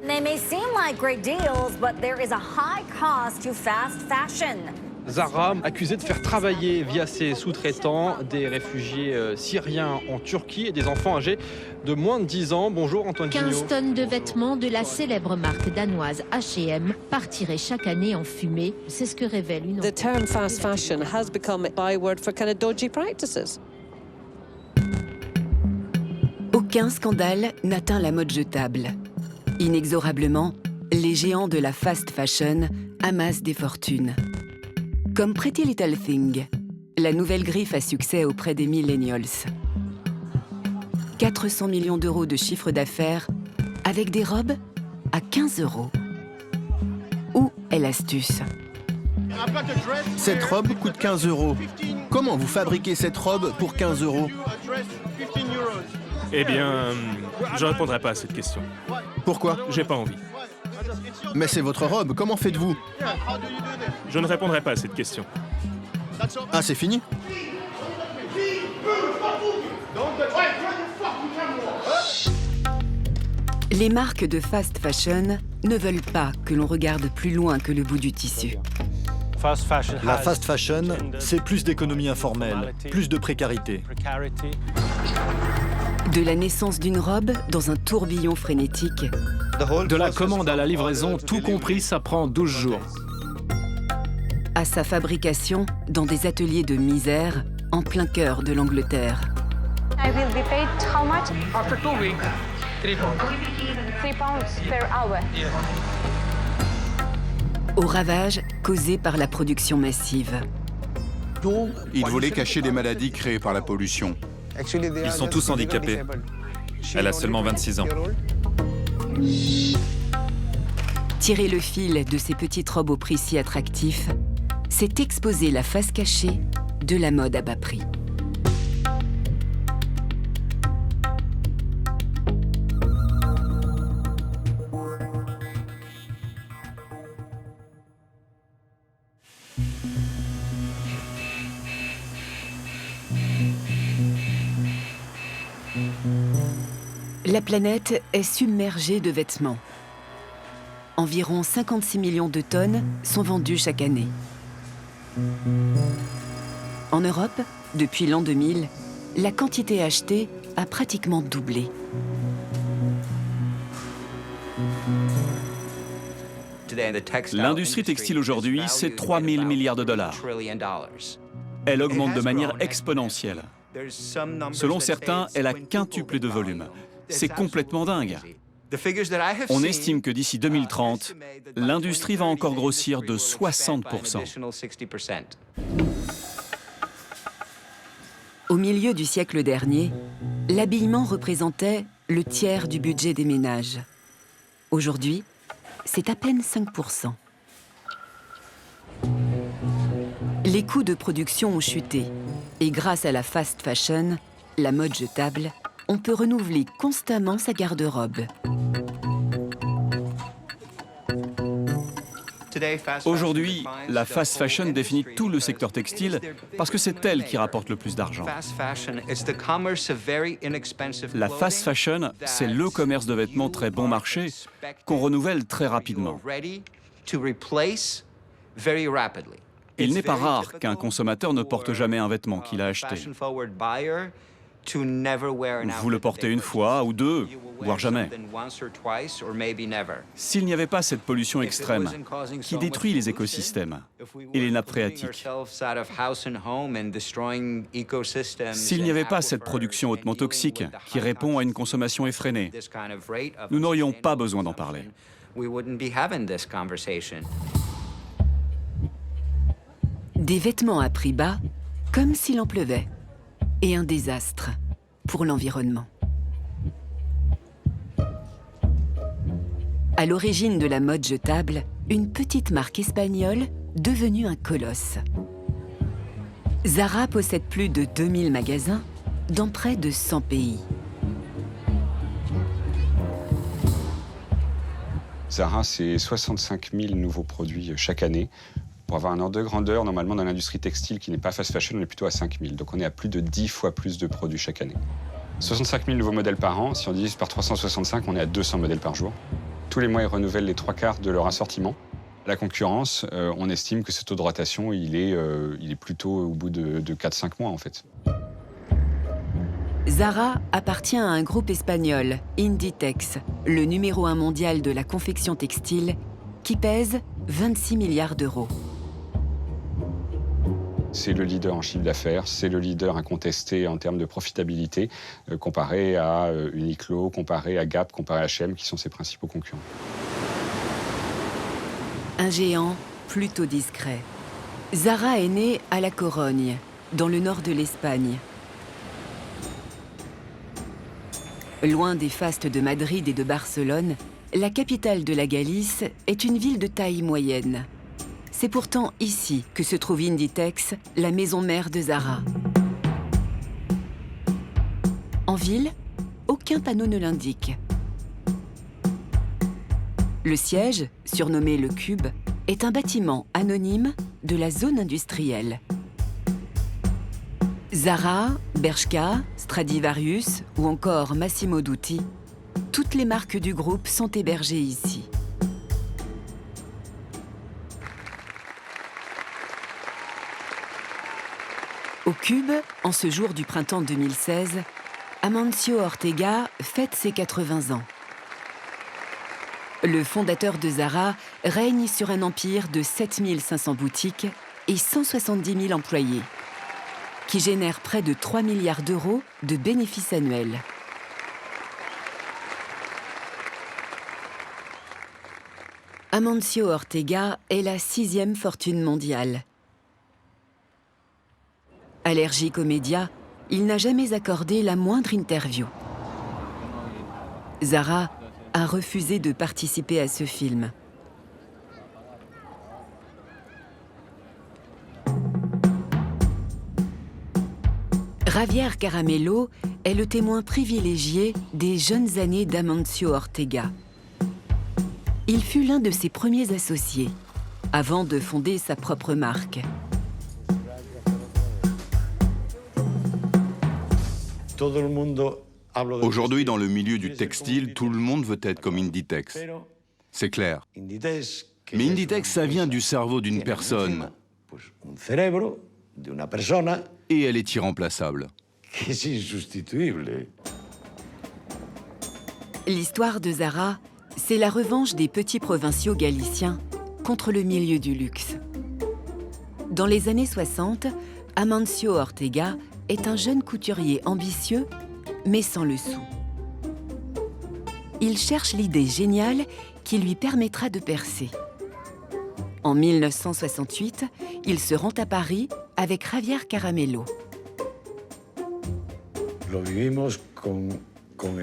They may seem like great deals, but there is a high cost to fast fashion. Zara, accusée de faire travailler via ses sous-traitants des réfugiés syriens en Turquie et des enfants âgés de moins de 10 ans. Bonjour Antoine Gignot. 15 tonnes de vêtements de la célèbre marque danoise H&M partiraient chaque année en fumée. C'est ce que révèle une enquête. The term fast fashion has become a byword for kind of dodgy practices. Aucun scandale n'atteint la mode jetable. Inexorablement, les géants de la fast fashion amassent des fortunes. Comme Pretty Little Thing, la nouvelle griffe à succès auprès des millennials. 400 millions d'euros de chiffre d'affaires avec des robes à 15 €. Où est l'astuce? Cette robe coûte 15 €. Comment vous fabriquez cette robe pour 15 €? Eh bien, je ne répondrai pas à cette question. Pourquoi? J'ai pas envie. Mais c'est votre robe, comment faites-vous? Je ne répondrai pas à cette question. Ah, c'est fini? Les marques de fast fashion ne veulent pas que l'on regarde plus loin que le bout du tissu. La fast fashion, c'est plus d'économie informelle, plus de précarité. De la naissance d'une robe dans un tourbillon frénétique. De la commande à la livraison, tout compris, ça prend 12 jours. À sa fabrication dans des ateliers de misère en plein cœur de l'Angleterre. I will be paid how much? After 2 weeks, 3 pounds per hour. Aux ravages causés par la production massive. Ils voulaient cacher les maladies créées par la pollution. Ils sont tous handicapés. Elle a seulement 26 ans. Tirer le fil de ces petites robes au prix si attractif, c'est exposer la face cachée de la mode à bas prix. La planète est submergée de vêtements. Environ 56 millions de tonnes sont vendues chaque année. En Europe, depuis l'an 2000, la quantité achetée a pratiquement doublé. L'industrie textile aujourd'hui, c'est 3 000 milliards de dollars. Elle augmente de manière exponentielle. Selon certains, elle a quintuplé de volume. C'est complètement dingue. On estime que d'ici 2030, l'industrie va encore grossir de 60%. Au milieu du siècle dernier, l'habillement représentait le tiers du budget des ménages. Aujourd'hui, c'est à peine 5%. Les coûts de production ont chuté et grâce à la fast fashion, la mode jetable, on peut renouveler constamment sa garde-robe. Aujourd'hui, la fast fashion définit tout le secteur textile parce que c'est elle qui rapporte le plus d'argent. La fast fashion, c'est le commerce de vêtements très bon marché qu'on renouvelle très rapidement. Il n'est pas rare qu'un consommateur ne porte jamais un vêtement qu'il a acheté. Vous le portez une fois ou deux, voire jamais. S'il n'y avait pas cette pollution extrême qui détruit les écosystèmes et les nappes phréatiques, s'il n'y avait pas cette production hautement toxique qui répond à une consommation effrénée, nous n'aurions pas besoin d'en parler. Des vêtements à prix bas, comme s'il en pleuvait. Et un désastre pour l'environnement. À l'origine de la mode jetable, une petite marque espagnole devenue un colosse. Zara possède plus de 2000 magasins dans près de 100 pays. Zara, c'est 65 000 nouveaux produits chaque année. Pour avoir un ordre de grandeur, normalement, dans l'industrie textile qui n'est pas fast fashion, on est plutôt à 5 000. Donc on est à plus de 10 fois plus de produits chaque année. 65 000 nouveaux modèles par an. Si on divise par 365, on est à 200 modèles par jour. Tous les mois, ils renouvellent les 3/4 de leur assortiment. La concurrence, on estime que ce taux de rotation, il est plutôt au bout de 4-5 mois, en fait. Zara appartient à un groupe espagnol, Inditex, le numéro 1 mondial de la confection textile, qui pèse 26 milliards d'euros. C'est le leader en chiffre d'affaires, c'est le leader incontesté en termes de profitabilité, comparé à Uniqlo, comparé à Gap, comparé à H&M, qui sont ses principaux concurrents. Un géant plutôt discret. Zara est né à La Corogne, dans le nord de l'Espagne. Loin des fastes de Madrid et de Barcelone, la capitale de la Galice est une ville de taille moyenne. C'est pourtant ici que se trouve Inditex, la maison mère de Zara. En ville, aucun panneau ne l'indique. Le siège, surnommé le Cube, est un bâtiment anonyme de la zone industrielle. Zara, Bershka, Stradivarius ou encore Massimo Dutti, toutes les marques du groupe sont hébergées ici. Au Cube, en ce jour du printemps 2016, Amancio Ortega fête ses 80 ans. Le fondateur de Zara règne sur un empire de 7500 boutiques et 170 000 employés, qui génère près de 3 milliards d'euros de bénéfices annuels. Amancio Ortega est la 6e fortune mondiale. Allergique aux médias, il n'a jamais accordé la moindre interview. Zara a refusé de participer à ce film. Javier Caramello est le témoin privilégié des jeunes années d'Amancio Ortega. Il fut l'un de ses premiers associés, avant de fonder sa propre marque. Aujourd'hui, dans le milieu du textile, tout le monde veut être comme Inditex. C'est clair. Mais Inditex, ça vient du cerveau d'une personne. Et elle est irremplaçable. L'histoire de Zara, c'est la revanche des petits provinciaux galiciens contre le milieu du luxe. Dans les années 60, Amancio Ortega est un jeune couturier ambitieux, mais sans le sou. Il cherche l'idée géniale qui lui permettra de percer. En 1968, il se rend à Paris avec Javier Caramello.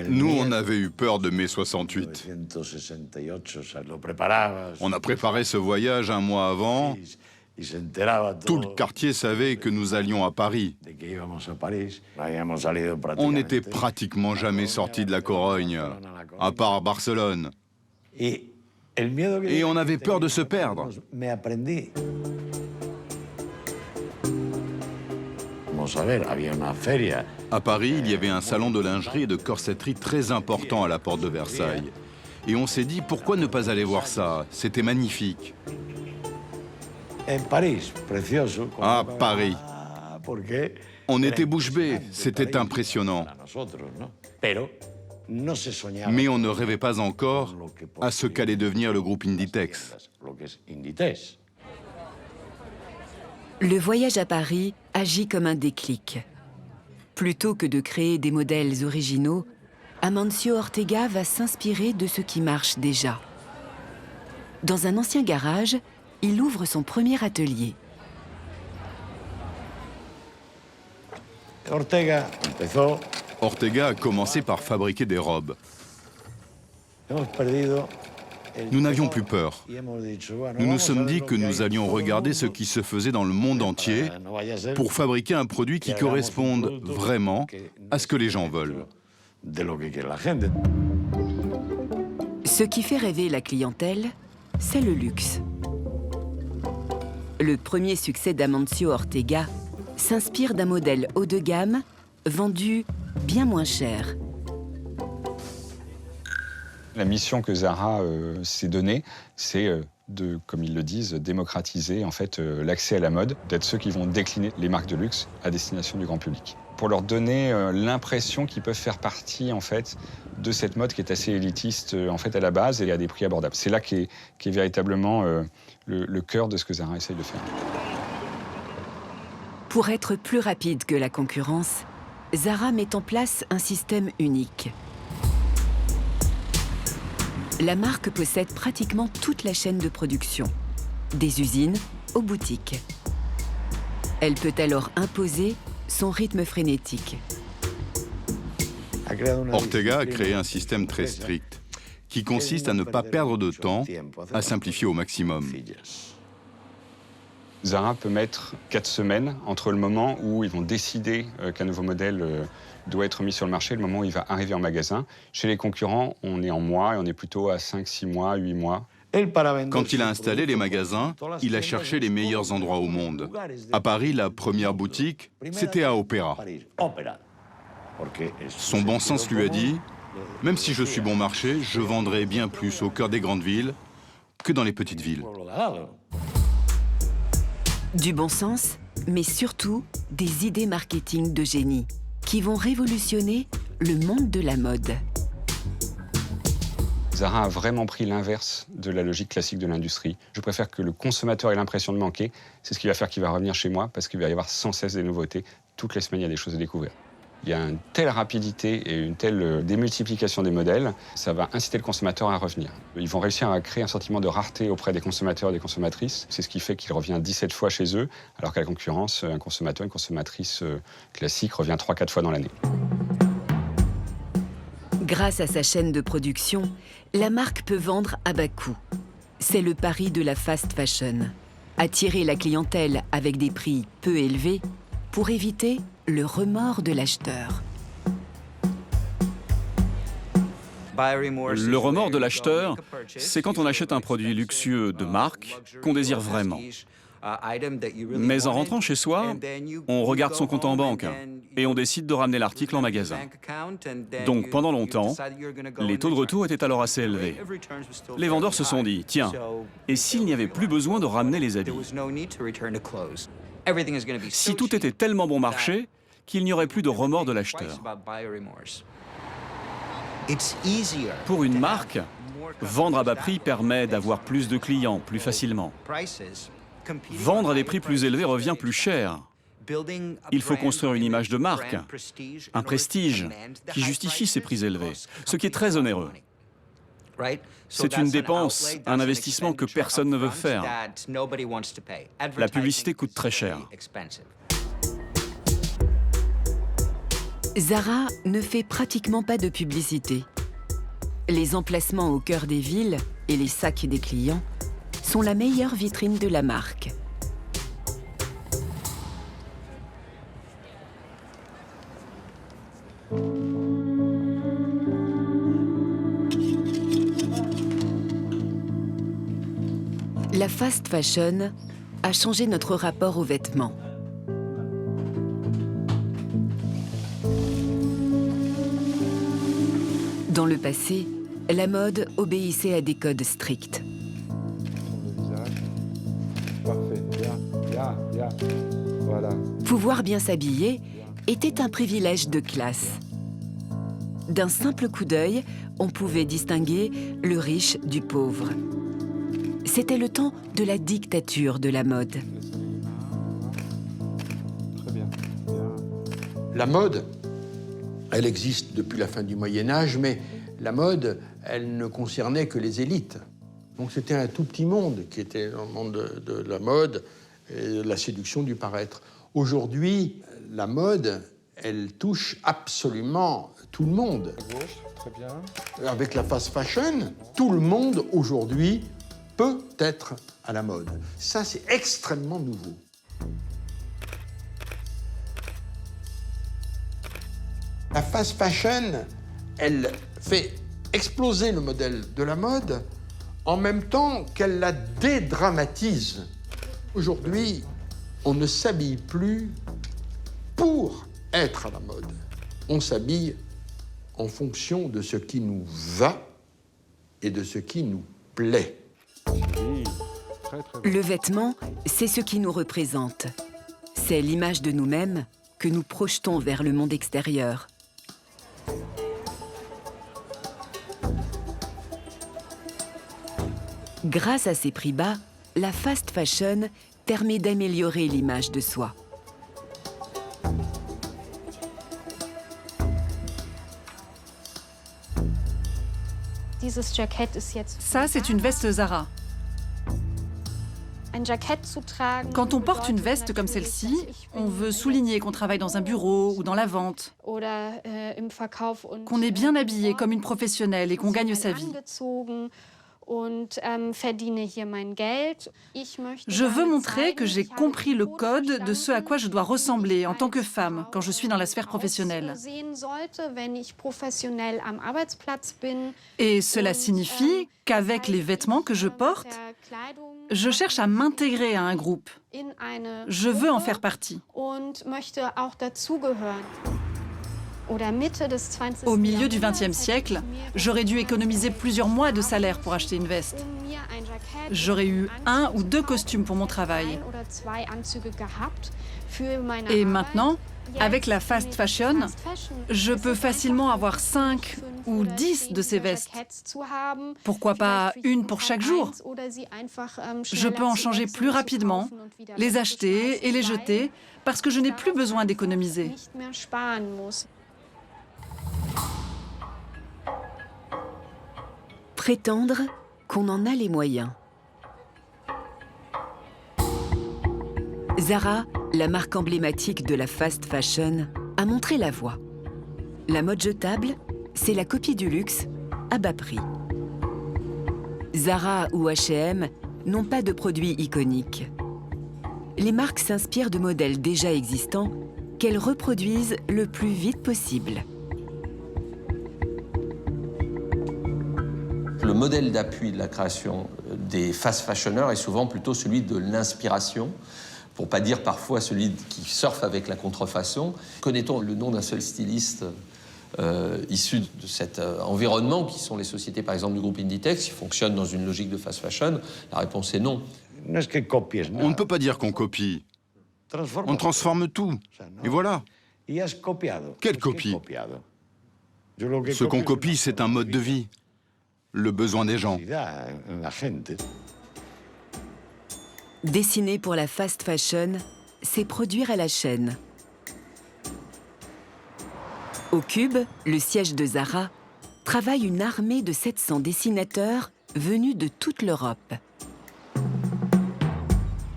Nous, on avait eu peur de mai 68. On a préparé ce voyage un mois avant. Tout le quartier savait que nous allions à Paris. On n'était pratiquement jamais sortis de la Corogne, à part Barcelone. Et on avait peur de se perdre. À Paris, il y avait un salon de lingerie et de corsetterie très important à la porte de Versailles. Et on s'est dit, pourquoi ne pas aller voir ça? C'était magnifique. À Paris. On était bouche bée, c'était impressionnant. Mais on ne rêvait pas encore à ce qu'allait devenir le groupe Inditex. Le voyage à Paris agit comme un déclic. Plutôt que de créer des modèles originaux, Amancio Ortega va s'inspirer de ce qui marche déjà. Dans un ancien garage, il ouvre son premier atelier. Ortega a commencé par fabriquer des robes. Nous n'avions plus peur. Nous nous sommes dit que nous allions regarder ce qui se faisait dans le monde entier pour fabriquer un produit qui corresponde vraiment à ce que les gens veulent. Ce qui fait rêver la clientèle, c'est le luxe. Le premier succès d'Amancio Ortega s'inspire d'un modèle haut de gamme vendu bien moins cher. La mission que Zara s'est donnée, c'est de, comme ils le disent, démocratiser en fait l'accès à la mode, d'être ceux qui vont décliner les marques de luxe à destination du grand public, pour leur donner l'impression qu'ils peuvent faire partie en fait de cette mode qui est assez élitiste en fait à la base et à des prix abordables. C'est là qu'est véritablement le cœur de ce que Zara essaye de faire. Pour être plus rapide que la concurrence, Zara met en place un système unique. La marque possède pratiquement toute la chaîne de production, des usines aux boutiques. Elle peut alors imposer son rythme frénétique. Ortega a créé un système très strict qui consiste à ne pas perdre de temps, à simplifier au maximum. Zara peut mettre 4 semaines entre le moment où ils vont décider qu'un nouveau modèle doit être mis sur le marché et le moment où il va arriver en magasin. Chez les concurrents, on est en mois et on est plutôt à 5, 6 mois, 8 mois. Quand il a installé les magasins, il a cherché les meilleurs endroits au monde. À Paris, la première boutique, c'était à Opéra. Son bon sens lui a dit « Même si je suis bon marché, je vendrai bien plus au cœur des grandes villes que dans les petites villes. » Du bon sens, mais surtout des idées marketing de génie qui vont révolutionner le monde de la mode. Zara a vraiment pris l'inverse de la logique classique de l'industrie. Je préfère que le consommateur ait l'impression de manquer. C'est ce qui va faire qu'il va revenir chez moi parce qu'il va y avoir sans cesse des nouveautés. Toutes les semaines, il y a des choses à découvrir. Il y a une telle rapidité et une telle démultiplication des modèles, ça va inciter le consommateur à revenir. Ils vont réussir à créer un sentiment de rareté auprès des consommateurs et des consommatrices. C'est ce qui fait qu'il revient 17 fois chez eux, alors qu'à la concurrence, un consommateur, une consommatrice classique revient 3-4 fois dans l'année. Grâce à sa chaîne de production, la marque peut vendre à bas coût. C'est le pari de la fast fashion. Attirer la clientèle avec des prix peu élevés pour éviter le remords de l'acheteur. Le remords de l'acheteur, c'est quand on achète un produit luxueux de marque qu'on désire vraiment. Mais en rentrant chez soi, on regarde son compte en banque et on décide de ramener l'article en magasin. Donc pendant longtemps, les taux de retour étaient alors assez élevés. Les vendeurs se sont dit, tiens, et s'il n'y avait plus besoin de ramener les habits? Si tout était tellement bon marché qu'il n'y aurait plus de remords de l'acheteur. Pour une marque, vendre à bas prix permet d'avoir plus de clients plus facilement. Vendre à des prix plus élevés revient plus cher. Il faut construire une image de marque, un prestige qui justifie ces prix élevés, ce qui est très onéreux. C'est une dépense, un investissement que personne ne veut faire. La publicité coûte très cher. Zara ne fait pratiquement pas de publicité. Les emplacements au cœur des villes et les sacs des clients sont la meilleure vitrine de la marque. La fast fashion a changé notre rapport aux vêtements. Dans le passé, la mode obéissait à des codes stricts. Pouvoir bien s'habiller était un privilège de classe. D'un simple coup d'œil, on pouvait distinguer le riche du pauvre. C'était le temps de la dictature de la mode. La mode, elle existe depuis la fin du Moyen-Âge, mais la mode, elle ne concernait que les élites. Donc c'était un tout petit monde qui était dans le monde de la mode et de la séduction du paraître. Aujourd'hui, la mode, elle touche absolument tout le monde. Très bien. Avec la fast fashion, tout le monde aujourd'hui peut être à la mode. Ça, c'est extrêmement nouveau. La fast fashion, elle fait exploser le modèle de la mode en même temps qu'elle la dédramatise. Aujourd'hui, on ne s'habille plus pour être à la mode. On s'habille en fonction de ce qui nous va et de ce qui nous plaît. Le vêtement, c'est ce qui nous représente. C'est l'image de nous-mêmes que nous projetons vers le monde extérieur. Grâce à ses prix bas, la fast fashion permet d'améliorer l'image de soi. Ça, c'est une veste Zara. Quand on porte une veste comme celle-ci, on veut souligner qu'on travaille dans un bureau ou dans la vente, qu'on est bien habillé comme une professionnelle et qu'on gagne sa vie. Je veux montrer que j'ai compris le code de ce à quoi je dois ressembler en tant que femme quand je suis dans la sphère professionnelle. Et cela signifie qu'avec les vêtements que je porte, je cherche à m'intégrer à un groupe. Je veux en faire partie. Au milieu du XXe siècle, j'aurais dû économiser plusieurs mois de salaire pour acheter une veste. J'aurais eu 1 ou 2 costumes pour mon travail. Et maintenant, avec la fast fashion, je peux facilement avoir 5 ou 10 de ces vestes. Pourquoi pas une pour chaque jour? Je peux en changer plus rapidement, les acheter et les jeter parce que je n'ai plus besoin d'économiser. Prétendre qu'on en a les moyens. Zara, la marque emblématique de la fast fashion, a montré la voie. La mode jetable, c'est la copie du luxe à bas prix. Zara ou H&M n'ont pas de produits iconiques. Les marques s'inspirent de modèles déjà existants qu'elles reproduisent le plus vite possible. Le modèle d'appui de la création des fast fashioners est souvent plutôt celui de l'inspiration, pour pas dire parfois celui qui surfe avec la contrefaçon. Connaît-on le nom d'un seul styliste issu de cet environnement, qui sont les sociétés par exemple du groupe Inditex, qui fonctionnent dans une logique de fast fashion? La réponse est non. On ne peut pas dire qu'on copie. On transforme tout. Et voilà. Quelle copie? Ce qu'on copie, c'est un mode de vie. Le besoin des gens. Dessiner pour la fast fashion, c'est produire à la chaîne. Au Cube, le siège de Zara, travaille une armée de 700 dessinateurs venus de toute l'Europe.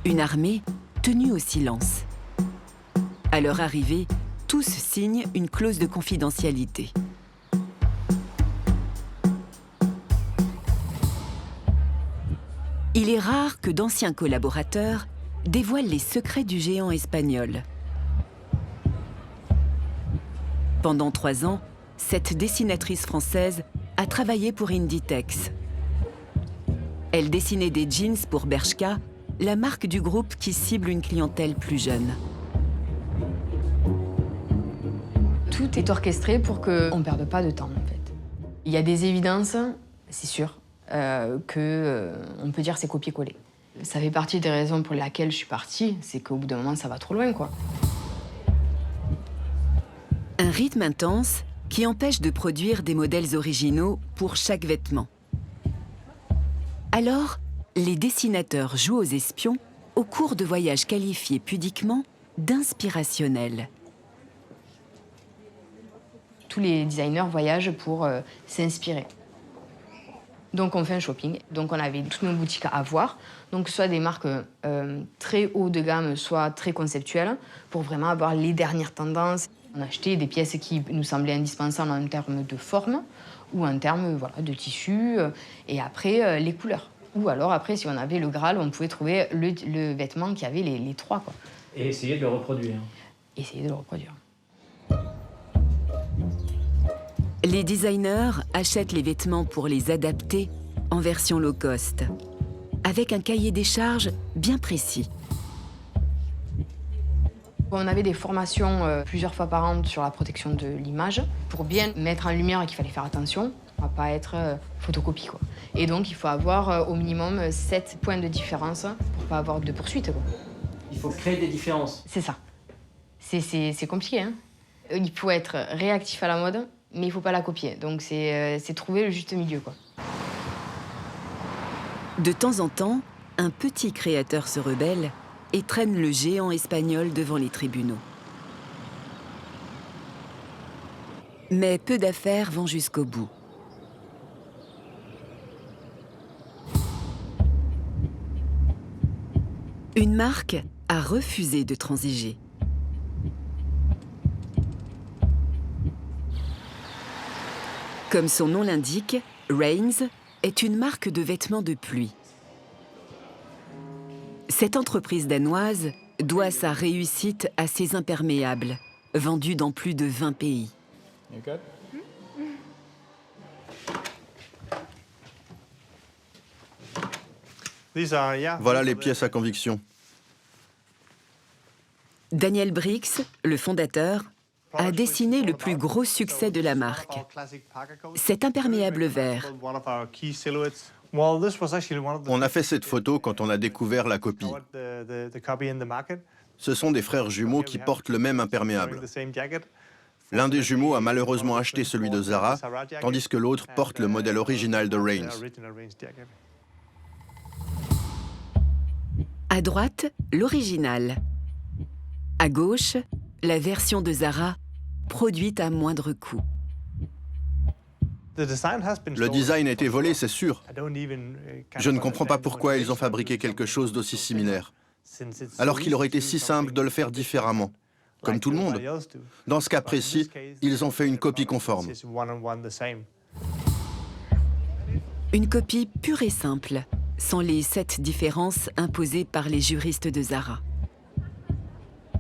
Une armée tenue au silence. À leur arrivée, tous signent une clause de confidentialité. Il est rare que d'anciens collaborateurs dévoilent les secrets du géant espagnol. Pendant 3 ans, cette dessinatrice française a travaillé pour Inditex. Elle dessinait des jeans pour Bershka, la marque du groupe qui cible une clientèle plus jeune. Tout est orchestré pour qu'on ne perde pas de temps, en fait. Il y a des évidences, c'est sûr. On peut dire c'est copier-coller. Ça fait partie des raisons pour lesquelles je suis partie, c'est qu'au bout d'un moment, ça va trop loin, quoi. Un rythme intense qui empêche de produire des modèles originaux pour chaque vêtement. Alors, les dessinateurs jouent aux espions au cours de voyages qualifiés pudiquement d'inspirationnels. Tous les designers voyagent pour s'inspirer. Donc on fait un shopping, donc on avait toutes nos boutiques à voir, donc soit des marques très haut de gamme, soit très conceptuelles, pour vraiment avoir les dernières tendances. On achetait des pièces qui nous semblaient indispensables en termes de forme ou en termes de tissu, et après les couleurs. Ou alors après, si on avait le Graal, on pouvait trouver le vêtement qui avait les 3. Quoi. Et essayer de le reproduire. Essayer de le reproduire. Les designers achètent les vêtements pour les adapter en version low cost, avec un cahier des charges bien précis. On avait des formations plusieurs fois par an sur la protection de l'image, pour bien mettre en lumière qu'il fallait faire attention. On va pas être photocopie, quoi. Et donc, il faut avoir au minimum 7 points de différence pour pas avoir de poursuite, quoi. Il faut créer des différences. C'est ça. C'est compliqué, hein. Il faut être réactif à la mode, mais il faut pas la copier. Donc, c'est trouver le juste milieu, quoi. De temps en temps, un petit créateur se rebelle et traîne le géant espagnol devant les tribunaux. Mais peu d'affaires vont jusqu'au bout. Une marque a refusé de transiger. Comme son nom l'indique, Rains est une marque de vêtements de pluie. Cette entreprise danoise doit sa réussite à ses imperméables, vendus dans plus de 20 pays. Voilà les pièces à conviction. Daniel Brix, le fondateur, a dessiné le plus gros succès de la marque. Cet imperméable vert. On a fait cette photo quand on a découvert la copie. Ce sont des frères jumeaux qui portent le même imperméable. L'un des jumeaux a malheureusement acheté celui de Zara, tandis que l'autre porte le modèle original de Rains. À droite, l'original. À gauche, la version de Zara, produite à moindre coût. Le design a été volé, c'est sûr. Je ne comprends pas pourquoi ils ont fabriqué quelque chose d'aussi similaire, alors qu'il aurait été si simple de le faire différemment, comme tout le monde. Dans ce cas précis, ils ont fait une copie conforme. Une copie pure et simple, sans les 7 différences imposées par les juristes de Zara.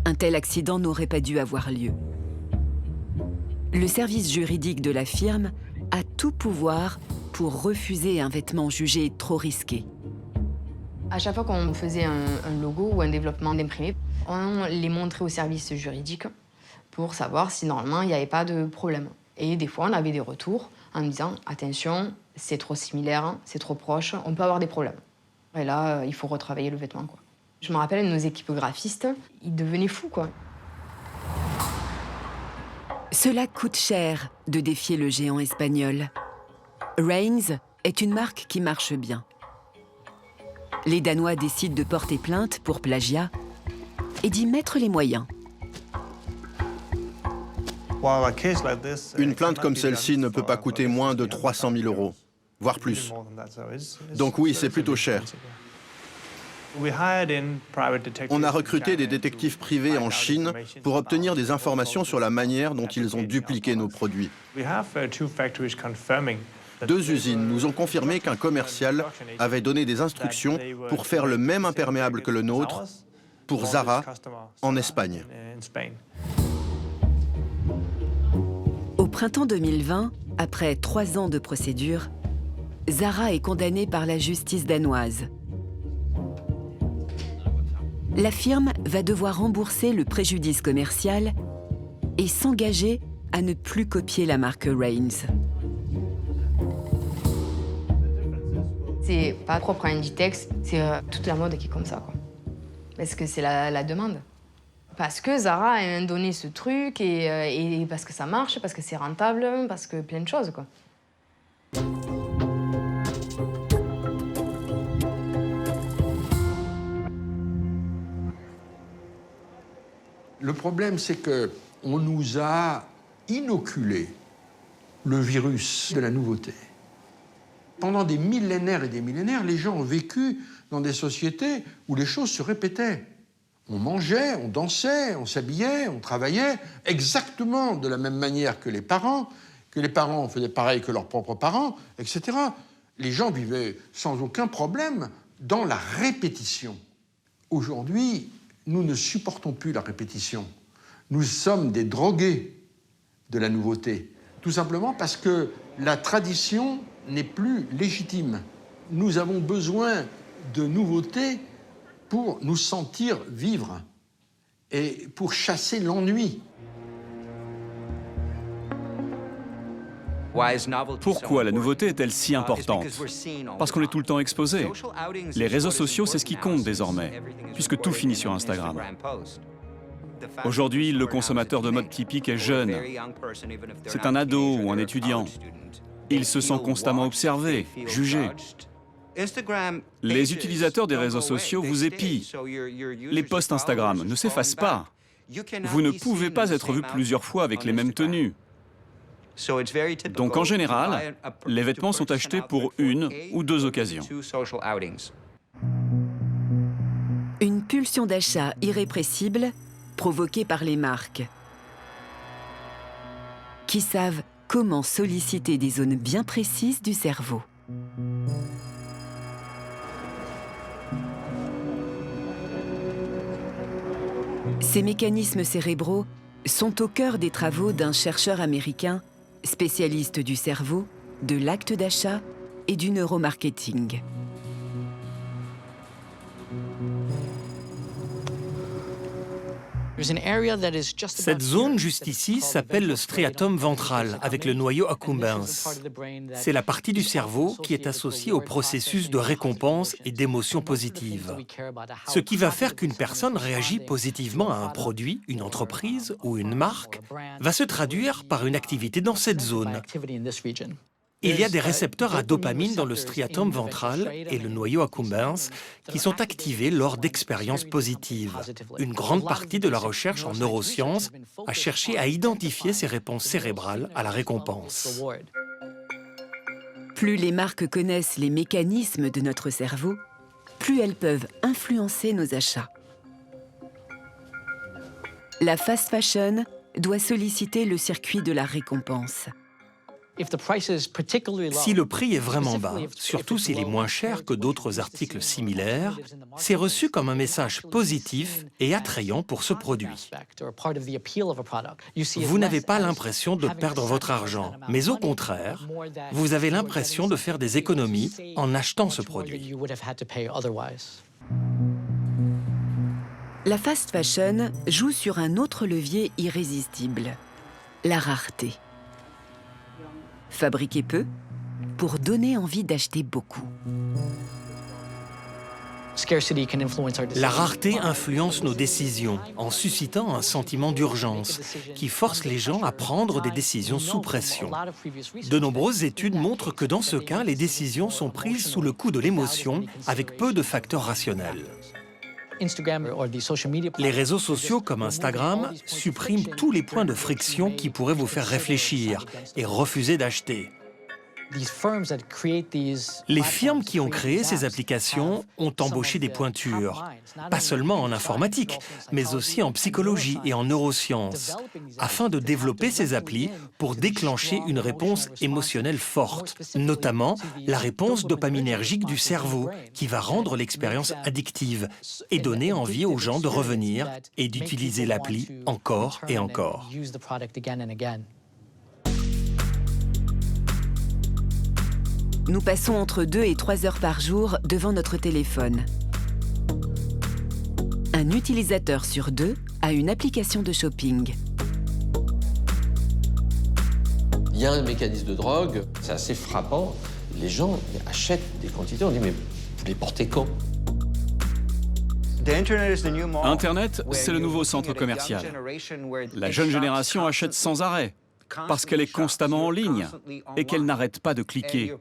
Un tel accident n'aurait pas dû avoir lieu. Le service juridique de la firme a tout pouvoir pour refuser un vêtement jugé trop risqué. À chaque fois qu'on faisait un logo ou un développement d'imprimé, on les montrait au service juridique pour savoir si normalement il n'y avait pas de problème. Et des fois, on avait des retours en disant « Attention, c'est trop similaire, c'est trop proche, on peut avoir des problèmes. » Et là, il faut retravailler le vêtement, quoi. Je me rappelle, nos équipes graphistes, ils devenaient fous, quoi. Cela coûte cher de défier le géant espagnol. Rains est une marque qui marche bien. Les Danois décident de porter plainte pour plagiat et d'y mettre les moyens. Une plainte comme celle-ci ne peut pas coûter moins de 300 000 €, voire plus. Donc oui, c'est plutôt cher. On a recruté des détectives privés en Chine pour obtenir des informations sur la manière dont ils ont dupliqué nos produits. 2 usines nous ont confirmé qu'un commercial avait donné des instructions pour faire le même imperméable que le nôtre pour Zara en Espagne. Au printemps 2020, après 3 ans de procédure, Zara est condamnée par la justice danoise. La firme va devoir rembourser le préjudice commercial et s'engager à ne plus copier la marque Rains. C'est pas propre à Inditex, c'est toute la mode qui est comme ça, quoi. Parce que c'est la demande. Parce que Zara a donné ce truc et parce que ça marche, parce que c'est rentable, parce que plein de choses, quoi. Le problème, c'est qu'on nous a inoculé le virus de la nouveauté. Pendant des millénaires et des millénaires, les gens ont vécu dans des sociétés où les choses se répétaient. On mangeait, on dansait, on s'habillait, on travaillait exactement de la même manière que les parents faisaient pareil que leurs propres parents, etc. Les gens vivaient sans aucun problème dans la répétition. Aujourd'hui, nous ne supportons plus la répétition. Nous sommes des drogués de la nouveauté, tout simplement parce que la tradition n'est plus légitime. Nous avons besoin de nouveautés pour nous sentir vivre et pour chasser l'ennui. Pourquoi la nouveauté est-elle si importante? Parce qu'on est tout le temps exposé. Les réseaux sociaux, c'est ce qui compte désormais, puisque tout finit sur Instagram. Aujourd'hui, le consommateur de mode typique est jeune. C'est un ado ou un étudiant. Il se sent constamment observé, jugé. Les utilisateurs des réseaux sociaux vous épient. Les posts Instagram ne s'effacent pas. Vous ne pouvez pas être vu plusieurs fois avec les mêmes tenues. Donc en général, les vêtements sont achetés pour une ou deux occasions. Une pulsion d'achat irrépressible provoquée par les marques qui savent comment solliciter des zones bien précises du cerveau. Ces mécanismes cérébraux sont au cœur des travaux d'un chercheur américain spécialiste du cerveau, de l'acte d'achat et du neuromarketing. Cette zone juste ici s'appelle le striatum ventral, avec le noyau accumbens. C'est la partie du cerveau qui est associée au processus de récompense et d'émotion positive. Ce qui va faire qu'une personne réagit positivement à un produit, une entreprise ou une marque va se traduire par une activité dans cette zone. Il y a des récepteurs à dopamine dans le striatum ventral et le noyau accumbens qui sont activés lors d'expériences positives. Une grande partie de la recherche en neurosciences a cherché à identifier ces réponses cérébrales à la récompense. Plus les marques connaissent les mécanismes de notre cerveau, plus elles peuvent influencer nos achats. La fast fashion doit solliciter le circuit de la récompense. Si le prix est vraiment bas, surtout s'il est moins cher que d'autres articles similaires, c'est reçu comme un message positif et attrayant pour ce produit. Vous n'avez pas l'impression de perdre votre argent, mais au contraire, vous avez l'impression de faire des économies en achetant ce produit. La fast fashion joue sur un autre levier irrésistible, la rareté. Fabriquer peu pour donner envie d'acheter beaucoup. La rareté influence nos décisions en suscitant un sentiment d'urgence qui force les gens à prendre des décisions sous pression. De nombreuses études montrent que dans ce cas, les décisions sont prises sous le coup de l'émotion avec peu de facteurs rationnels. Les réseaux sociaux comme Instagram suppriment tous les points de friction qui pourraient vous faire réfléchir et refuser d'acheter. Les firmes qui ont créé ces applications ont embauché des pointures, pas seulement en informatique, mais aussi en psychologie et en neurosciences, afin de développer ces applis pour déclencher une réponse émotionnelle forte, notamment la réponse dopaminergique du cerveau, qui va rendre l'expérience addictive et donner envie aux gens de revenir et d'utiliser l'appli encore et encore. Nous passons entre 2 et 3 heures par jour devant notre téléphone. Un utilisateur sur 2 a une application de shopping. Il y a un mécanisme de drogue, c'est assez frappant. Les gens achètent des quantités, on dit mais vous les portez quand? Internet, c'est le nouveau centre commercial. La jeune génération achète sans arrêt, parce qu'elle est constamment en ligne et qu'elle n'arrête pas de cliquer.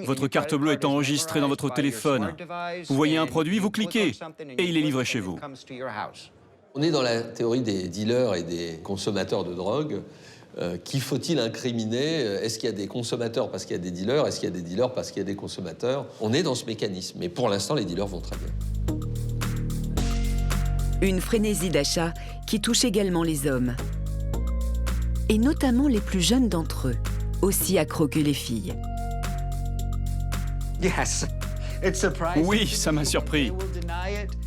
Votre carte bleue est enregistrée dans votre téléphone. Vous voyez un produit, vous cliquez et il est livré chez vous. On est dans la théorie des dealers et des consommateurs de drogue. Qui faut-il incriminer? Est-ce qu'il y a des consommateurs parce qu'il y a des dealers? Est-ce qu'il y a des dealers parce qu'il y a des consommateurs? On est dans ce mécanisme, mais pour l'instant, les dealers vont très bien. Une frénésie d'achat qui touche également les hommes. Et notamment les plus jeunes d'entre eux, aussi accros que les filles. Oui, ça m'a surpris.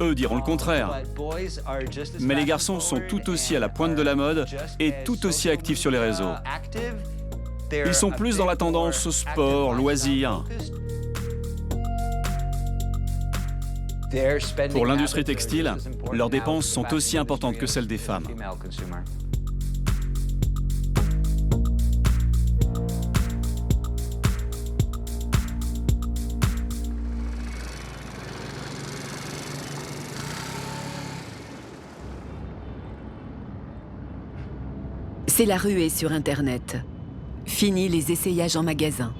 Eux diront le contraire. Mais les garçons sont tout aussi à la pointe de la mode et tout aussi actifs sur les réseaux. Ils sont plus dans la tendance sport, loisirs. Pour l'industrie textile, leurs dépenses sont aussi importantes que celles des femmes. C'est la ruée sur Internet. Fini les essayages en magasin.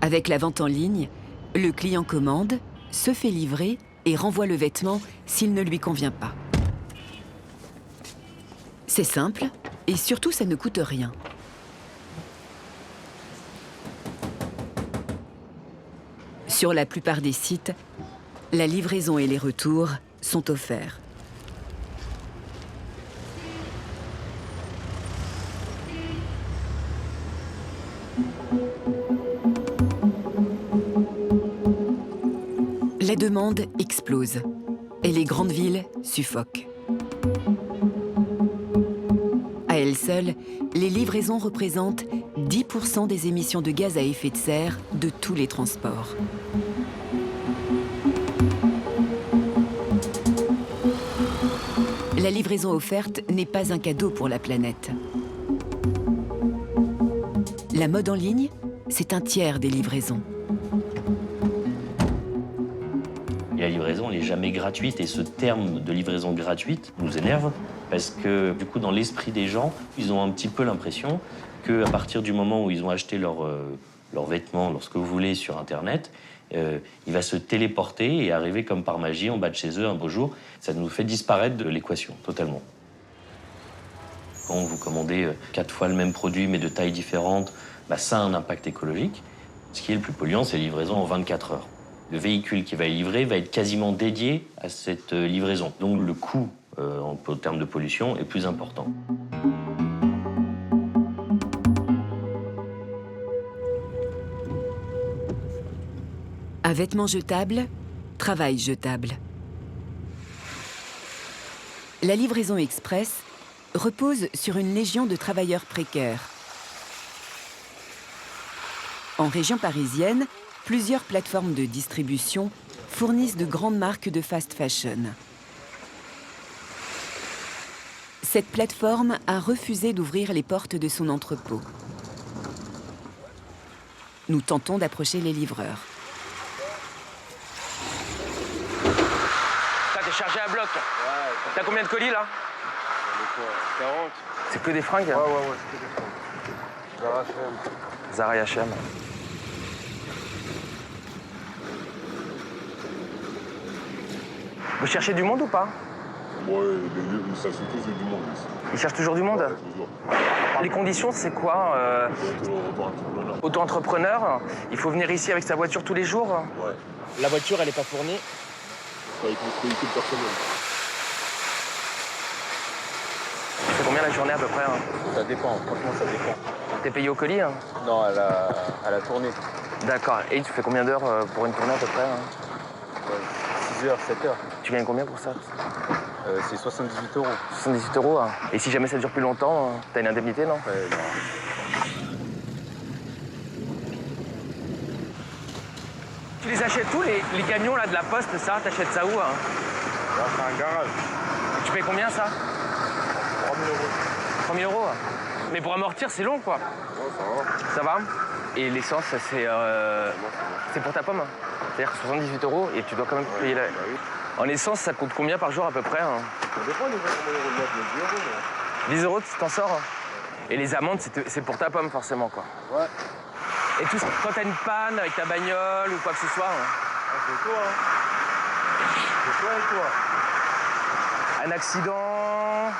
Avec la vente en ligne, le client commande, se fait livrer et renvoie le vêtement s'il ne lui convient pas. C'est simple et surtout ça ne coûte rien. Sur la plupart des sites, la livraison et les retours sont offerts. La demande explose et les grandes villes suffoquent. À elles seules, les livraisons représentent 10% des émissions de gaz à effet de serre de tous les transports. La livraison offerte n'est pas un cadeau pour la planète. La mode en ligne, c'est un tiers des livraisons. La livraison n'est jamais gratuite et ce terme de livraison gratuite nous énerve parce que du coup dans l'esprit des gens, ils ont un petit peu l'impression qu'à partir du moment où ils ont acheté leurs vêtements, lorsque vous voulez, sur Internet, il va se téléporter et arriver comme par magie en bas de chez eux un beau jour. Ça nous fait disparaître de l'équation totalement. Quand vous commandez 4 fois le même produit mais de tailles différentes, ça a un impact écologique. Ce qui est le plus polluant, c'est la livraison en 24 heures. Le véhicule qui va être livré va être quasiment dédié à cette livraison. Donc le coût, en termes de pollution, est plus important. Un vêtement jetable, travail jetable. La livraison express repose sur une légion de travailleurs précaires. En région parisienne, plusieurs plateformes de distribution fournissent de grandes marques de fast fashion. Cette plateforme a refusé d'ouvrir les portes de son entrepôt. Nous tentons d'approcher les livreurs. T'es chargé à bloc. Ouais. T'as combien de colis là? 40. C'est que des fringues? Ouais, c'est que des fringues. Zara et H&M. Vous cherchez du monde ou pas? Ouais, ils cherchent toujours du monde ici. Ils cherchent toujours du monde? Ouais, toujours. Les conditions, c'est quoi? Auto-entrepreneur, il faut venir ici avec sa voiture tous les jours? Ouais. La voiture, elle n'est pas fournie? Avec notre véhicule personnel. C'est combien la journée à peu près? Ça dépend, franchement ça dépend. T'es payé au colis? Non, à la tournée. D'accord. Et tu fais combien d'heures pour une tournée à peu près? 6 heures, 7 heures. Tu gagnes combien pour ça? C'est 78 €. 78 €. Et si jamais ça dure plus longtemps, t'as une indemnité, non? Ouais, non. Tu les achètes où, les camions là, de la poste, ça? T'achètes ça où? Là, c'est un garage. Et tu payes combien, ça? 3 000 €. 3 000 €. Mais pour amortir, c'est long, quoi. Ouais, ça va. Et l'essence, c'est pour ta pomme? C'est-à-dire 78 € et tu dois quand même payer la... En essence, ça coûte combien par jour à peu près? Ça dépend des fois combien ils mettent, mais 10 €. 10 €, tu t'en sors? Et les amendes, c'est pour ta pomme forcément, quoi. Ouais. Et tout, quand t'as une panne avec ta bagnole ou quoi que ce soit? C'est toi, C'est toi et toi. Un accident...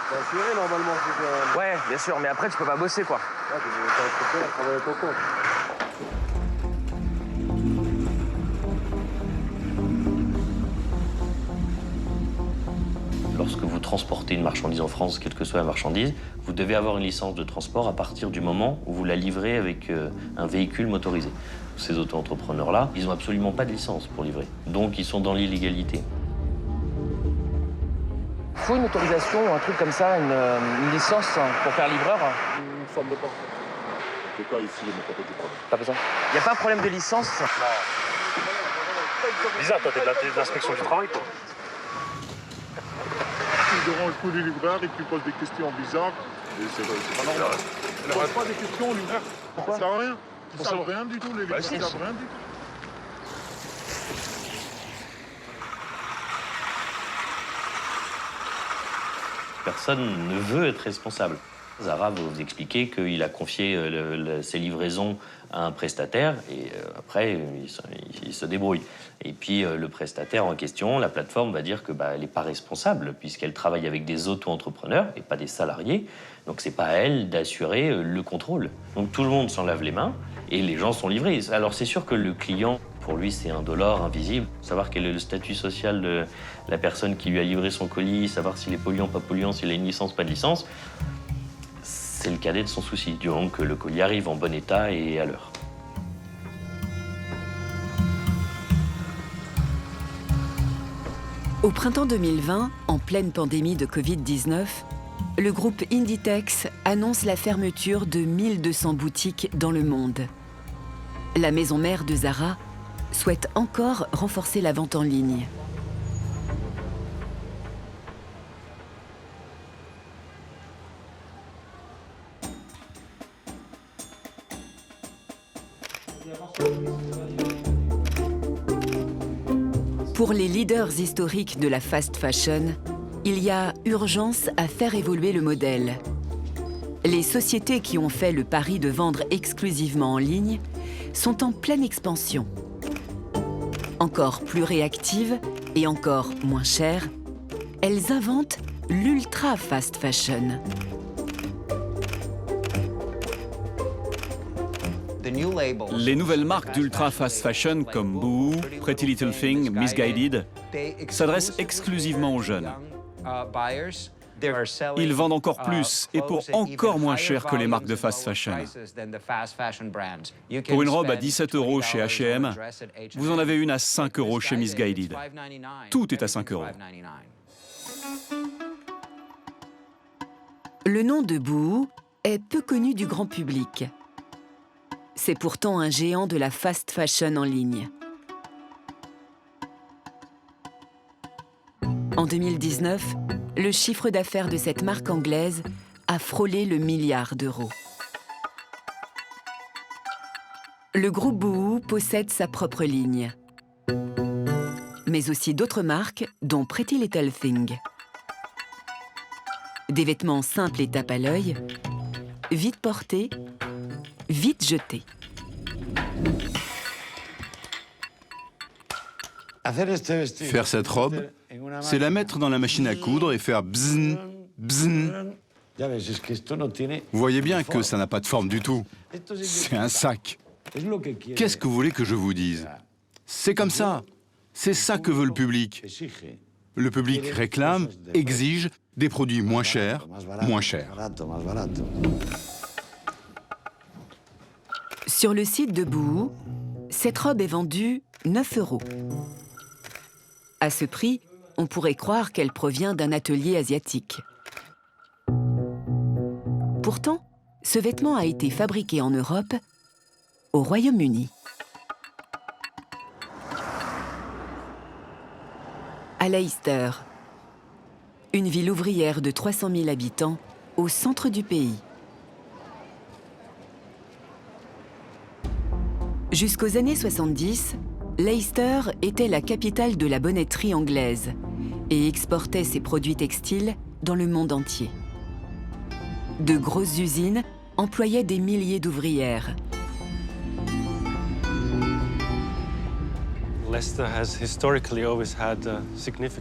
T'es assuré normalement, c'est Ouais, bien sûr, mais après tu peux pas bosser, quoi. Ouais, t'es entrepreneur, travailler à ton compte. Lorsque vous transportez une marchandise en France, quelle que soit la marchandise, vous devez avoir une licence de transport à partir du moment où vous la livrez avec un véhicule motorisé. Ces auto-entrepreneurs-là, ils n'ont absolument pas de licence pour livrer. Donc ils sont dans l'illégalité. Il faut une autorisation ou un truc comme ça, une licence pour faire livreur? Il me semble pas. En tout cas, ici, il n'y a pas de problème. Pas besoin. Il n'y a pas un problème de licence? Non. Bizarre, toi, t'es de l'inspection du travail, toi. Tu déranges tous les livreurs et tu poses des questions bizarres. C'est pas normal. Ne pose pas des questions aux livreurs. Pourquoi? Ça sert à rien. Ils savent rien du tout, les livreurs. Ils savent rien du tout. personne ne veut être responsable. Zara va vous expliquer qu'il a confié ses livraisons à un prestataire et après, il se débrouille. Et puis, le prestataire en question, la plateforme va dire que elle n'est pas responsable puisqu'elle travaille avec des auto-entrepreneurs et pas des salariés. Donc, c'est pas à elle d'assurer le contrôle. Donc, tout le monde s'en lave les mains et les gens sont livrés. Alors, c'est sûr que le client, pour lui, c'est indolore, invisible. Savoir quel est le statut social de la personne qui lui a livré son colis, savoir s'il est polluant, pas polluant, s'il a une licence, pas de licence, c'est le cadet de son souci, du moment que le colis arrive en bon état et à l'heure. Au printemps 2020, en pleine pandémie de Covid-19, le groupe Inditex annonce la fermeture de 1200 boutiques dans le monde. La maison mère de Zara souhaite encore renforcer la vente en ligne. Pour les leaders historiques de la fast fashion, il y a urgence à faire évoluer le modèle. Les sociétés qui ont fait le pari de vendre exclusivement en ligne sont en pleine expansion. Encore plus réactives et encore moins chères, elles inventent l'ultra fast fashion. Les nouvelles marques d'ultra fast fashion comme Boohoo, Pretty Little Thing, Missguided s'adressent exclusivement aux jeunes. Ils vendent encore plus et pour encore moins cher que les marques de fast fashion. Pour une robe à 17 € chez H&M, vous en avez une à 5 € chez Missguided. Tout est à 5 €. Le nom de Boohoo est peu connu du grand public. C'est pourtant un géant de la fast fashion en ligne. En 2019, le chiffre d'affaires de cette marque anglaise a frôlé le milliard d'euros. Le groupe Boohoo possède sa propre ligne, mais aussi d'autres marques, dont Pretty Little Thing. Des vêtements simples et tape à l'œil, vite portés, vite jetés. Faire cette robe, c'est la mettre dans la machine à coudre et faire bzzn, bzzn. Vous voyez bien que ça n'a pas de forme du tout. C'est un sac. Qu'est-ce que vous voulez que je vous dise? C'est comme ça. C'est ça que veut le public. Le public réclame, exige des produits moins chers, moins chers. Sur le site de Boohoo, cette robe est vendue 9 €. À ce prix, on pourrait croire qu'elle provient d'un atelier asiatique. Pourtant, ce vêtement a été fabriqué en Europe, au Royaume-Uni. À Leicester, une ville ouvrière de 300 000 habitants au centre du pays. Jusqu'aux années 70, Leicester était la capitale de la bonnetterie anglaise et exportait ses produits textiles dans le monde entier. De grosses usines employaient des milliers d'ouvrières.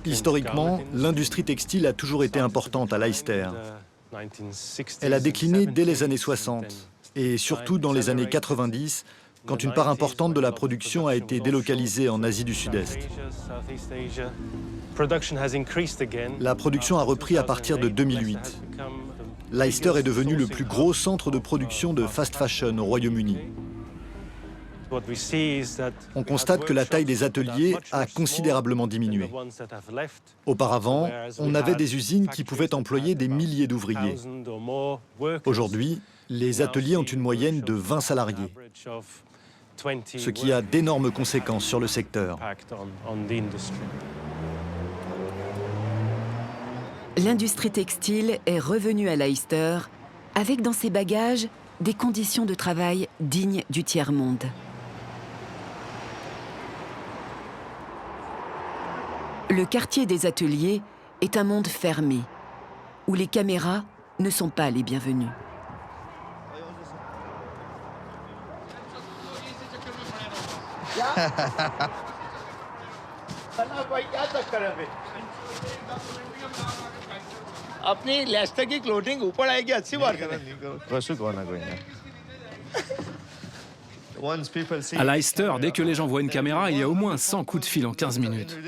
Historiquement, l'industrie textile a toujours été importante à Leicester. Elle a décliné dès les années 60 et surtout dans les années 90, quand une part importante de la production a été délocalisée en Asie du Sud-Est. La production a repris à partir de 2008. Leicester est devenu le plus gros centre de production de fast fashion au Royaume-Uni. On constate que la taille des ateliers a considérablement diminué. Auparavant, on avait des usines qui pouvaient employer des milliers d'ouvriers. Aujourd'hui, les ateliers ont une moyenne de 20 salariés, ce qui a d'énormes conséquences sur le secteur. L'industrie textile est revenue à Leicester avec dans ses bagages des conditions de travail dignes du tiers-monde. Le quartier des ateliers est un monde fermé, où les caméras ne sont pas les bienvenues. À Leicester, dès que les gens voient une caméra, il y a au moins 100 coups de fil en 15 minutes.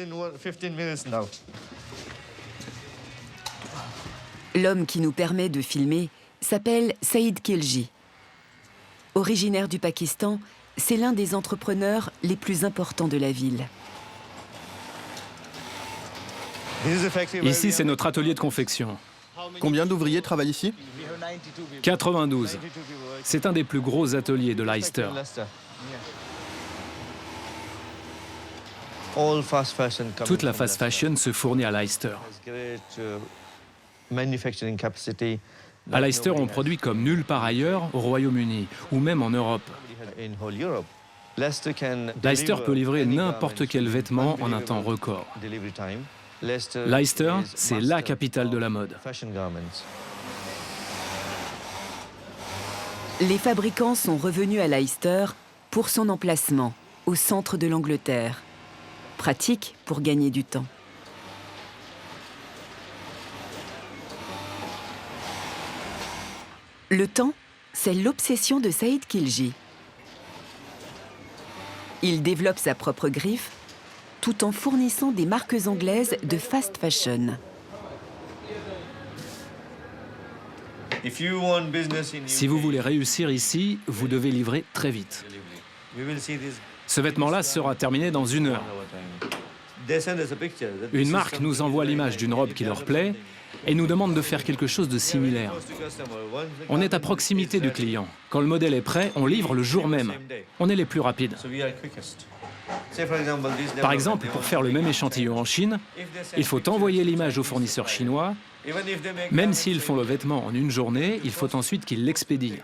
L'homme qui nous permet de filmer s'appelle Saïd Khilji. Originaire du Pakistan, c'est l'un des entrepreneurs les plus importants de la ville. Ici, c'est notre atelier de confection. Combien d'ouvriers travaillent ici? 92. C'est un des plus gros ateliers de Leicester. Toute la fast fashion se fournit à Leicester. À Leicester, on produit comme nulle part ailleurs au Royaume-Uni ou même en Europe. Leicester peut livrer n'importe quel vêtement en un temps record. Leicester, c'est la capitale de la mode. Les fabricants sont revenus à Leicester pour son emplacement, au centre de l'Angleterre. Pratique pour gagner du temps. Le temps, c'est l'obsession de Saïd Khilji. Il développe sa propre griffe tout en fournissant des marques anglaises de fast fashion. Si vous voulez réussir ici, vous devez livrer très vite. Ce vêtement-là sera terminé dans 1 heure. Une marque nous envoie l'image d'une robe qui leur plaît et nous demande de faire quelque chose de similaire. On est à proximité du client. Quand le modèle est prêt, on livre le jour même. On est les plus rapides. Par exemple, pour faire le même échantillon en Chine, il faut envoyer l'image au fournisseur chinois. Même s'ils font le vêtement en 1 journée, il faut ensuite qu'ils l'expédient.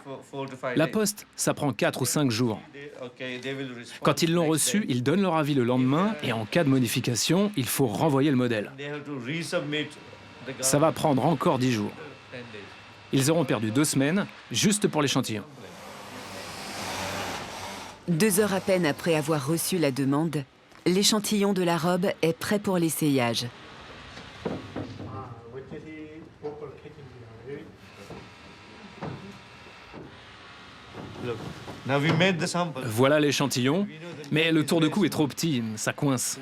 La poste, ça prend 4 ou 5 jours. Quand ils l'ont reçu, ils donnent leur avis le lendemain et en cas de modification, il faut renvoyer le modèle. Ça va prendre encore 10 jours. Ils auront perdu 2 semaines juste pour l'échantillon. 2 heures à peine après avoir reçu la demande, l'échantillon de la robe est prêt pour l'essayage. Voilà l'échantillon, mais le tour de cou est trop petit, ça coince.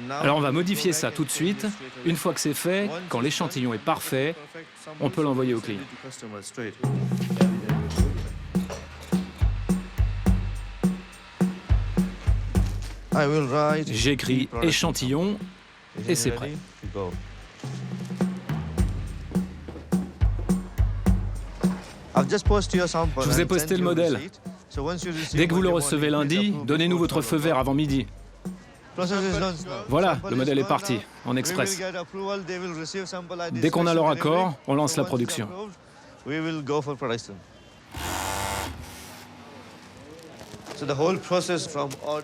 Alors on va modifier ça tout de suite. Une fois que c'est fait, quand l'échantillon est parfait, on peut l'envoyer au client. J'écris échantillon et c'est prêt. Je vous ai posté le modèle. Dès que vous le recevez lundi, donnez-nous votre feu vert avant midi. Voilà, le modèle est parti, en express. Dès qu'on a leur accord, on lance la production.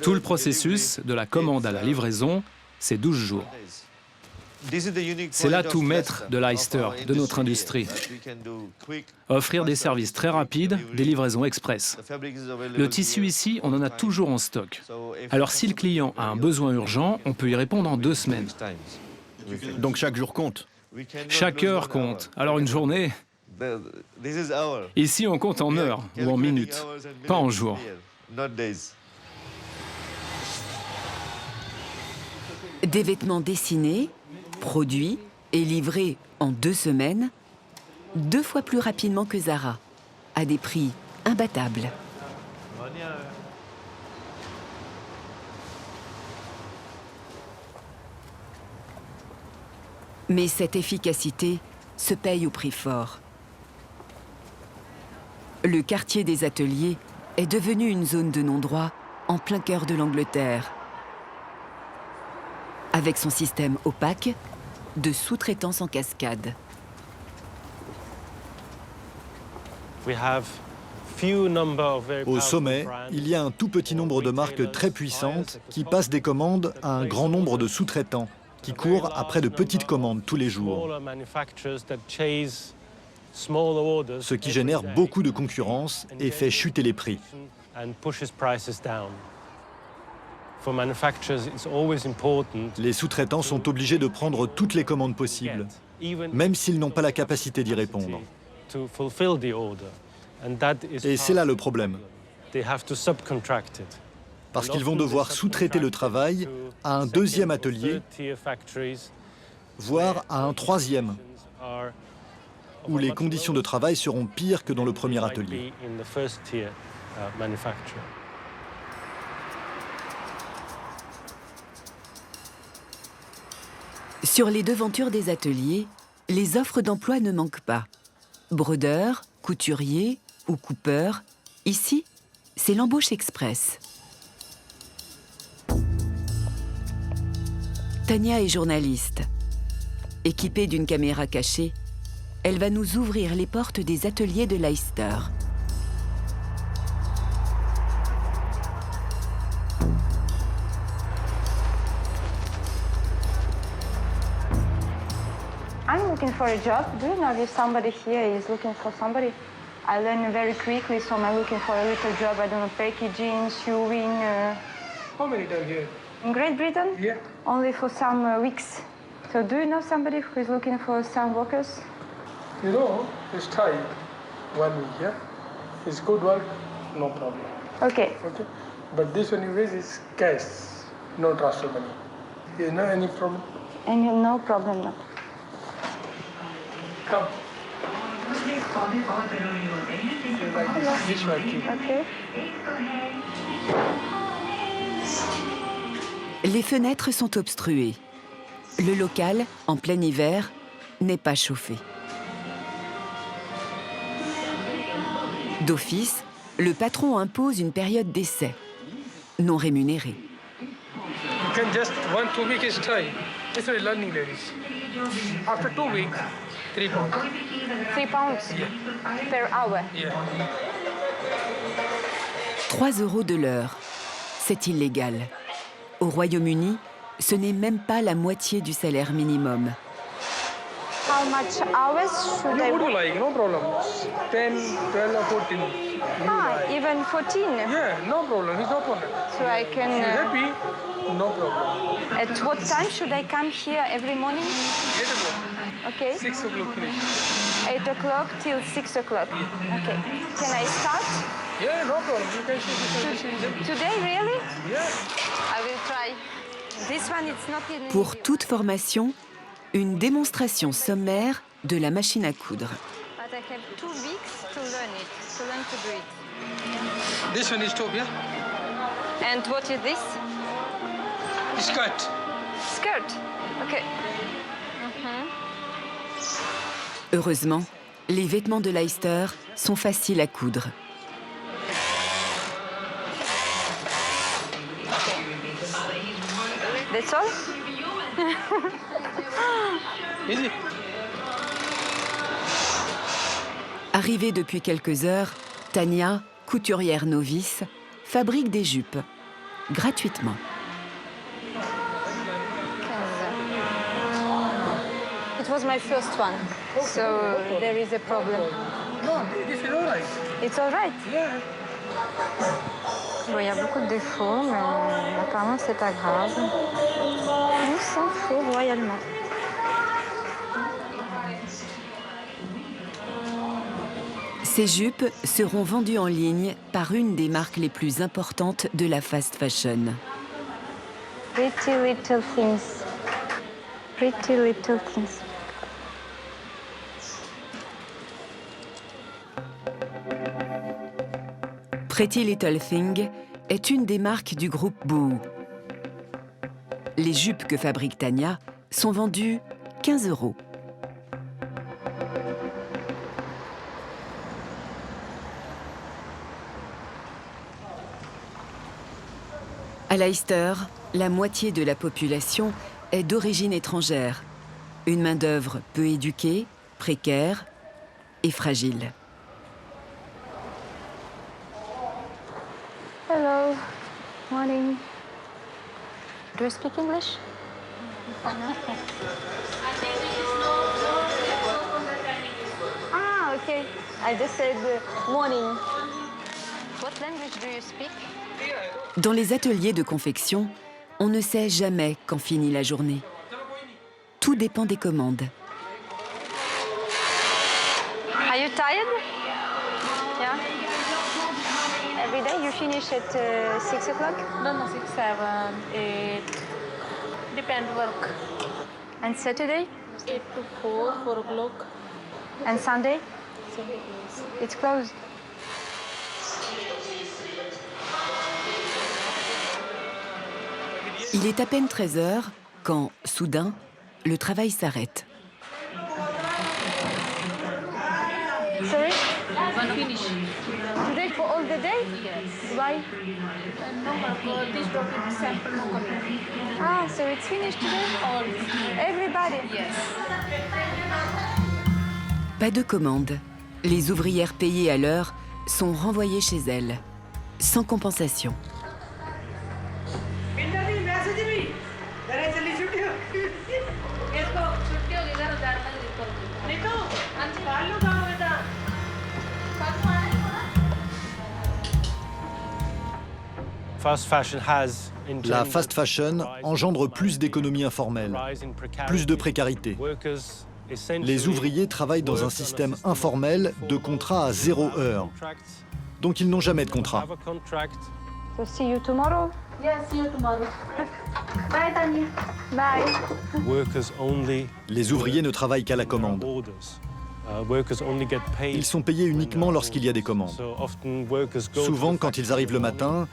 Tout le processus, de la commande à la livraison, c'est 12 jours. C'est l'atout maître de Leicester, de notre industrie. Offrir des services très rapides, des livraisons express. Le tissu ici, on en a toujours en stock. Alors si le client a un besoin urgent, on peut y répondre en 2 semaines. Donc chaque jour compte? Chaque heure compte. Alors une journée... Ici, on compte en heures ou en minutes, pas en jours. Des vêtements dessinés, produits et livrés en 2 semaines, 2 fois plus rapidement que Zara, à des prix imbattables. Mais cette efficacité se paye au prix fort. Le quartier des ateliers est devenu une zone de non-droit en plein cœur de l'Angleterre, avec son système opaque de sous-traitance en cascade. Au sommet, il y a un tout petit nombre de marques très puissantes qui passent des commandes à un grand nombre de sous-traitants, qui courent après de petites commandes tous les jours, ce qui génère beaucoup de concurrence et fait chuter les prix. Les sous-traitants sont obligés de prendre toutes les commandes possibles, même s'ils n'ont pas la capacité d'y répondre. Et c'est là le problème. Parce qu'ils vont devoir sous-traiter le travail à un deuxième atelier, voire à un troisième, où les conditions de travail seront pires que dans le premier atelier. Sur les devantures des ateliers, les offres d'emploi ne manquent pas. Brodeur, couturier ou coupeur, ici, c'est l'embauche express. Tania est journaliste. Équipée d'une caméra cachée, elle va nous ouvrir les portes des ateliers de Leicester. I'm looking for a job. Do you know if somebody here is looking for somebody? I learn very quickly, so I'm looking for a little job. I don't know, packaging, sewing. How many time here? In Great Britain? Yeah. Only for some weeks. So do you know somebody who is looking for some workers? You know, it's Thai. 1 week, yeah? It's good work, no problem. Okay. Okay. But this one you raise is cash, no transfer money. You know any problem? And you no problem, no. Come. Like this one, keep. Okay. Les fenêtres sont obstruées. Le local, en plein hiver, n'est pas chauffé. D'office, le patron impose une période d'essai, non rémunérée. You can just 1-2 weeks is try. It's a learning, ladies. After 2 weeks, 3 pounds. 3 pounds per hour. Yeah. 3 € de l'heure. C'est illégal. Au Royaume-Uni, ce n'est même pas la moitié du salaire minimum. How much hours should I What do you work? like? No problem. 10, 12 or 14. Even 14? Yeah, no problem. It's no problem. So I can... If you're happy, no problem. At what time should I come here every morning? 8 o'clock. Okay. 6 o'clock finish. 8 o'clock till 6 o'clock. Okay. Can I start? Yeah, no problem. You can see Today, really? Yeah. I will try. This one, it's not in... Pour toute formation, une démonstration sommaire de la machine à coudre. But I have 2 weeks to learn it, to learn to do it. This one is top, yeah? And what is this? Skirt. Skirt. Okay. Heureusement, les vêtements de Leicester sont faciles à coudre. That's all? Easy. Arrivée depuis quelques heures, Tania, couturière novice, fabrique des jupes, gratuitement. It was my first one, so there is a problem. No, this is all right. It's all right? Yeah. Bon, il y a beaucoup de défauts, mais apparemment c'est pas grave. On s'en fout royalement. Ces jupes seront vendues en ligne par une des marques les plus importantes de la fast fashion. Pretty little things. Pretty little things. Pretty Little Thing est une des marques du groupe Boohoo. Les jupes que fabrique Tania sont vendues 15 €. À Leicester, la moitié de la population est d'origine étrangère. Une main-d'œuvre peu éduquée, précaire et fragile. Hello. Morning. Do you speak English? Ah, okay. I just said morning. What language do you speak? Dans les ateliers de confection, on ne sait jamais quand finit la journée. Tout dépend des commandes. Are you tired? Yeah. Every day you finish at 6 o'clock? No, 6, 7, 8. Depend work. And Saturday? 8 to 4, 4 o'clock. And Sunday? It's closed. Il est à peine 13 heures quand, soudain, le travail s'arrête. Sorry? Finish. Today for all the day? Yes. Why? No, this document sample no copy. Ah, so it's finished today? All. Everybody? Yes. Pas de commande. Les ouvrières payées à l'heure sont renvoyées chez elles, sans compensation. La fast fashion engendre plus d'économies informelles, plus de précarité. Les ouvriers travaillent dans un système informel de contrat à 0 heure. Donc ils n'ont jamais de contrat. So see you tomorrow? Yes, see you tomorrow. Bye, Tanya. Bye. Les ouvriers ne travaillent qu'à la commande. Ils sont payés uniquement lorsqu'il y a des commandes. Souvent, quand ils arrivent le matin,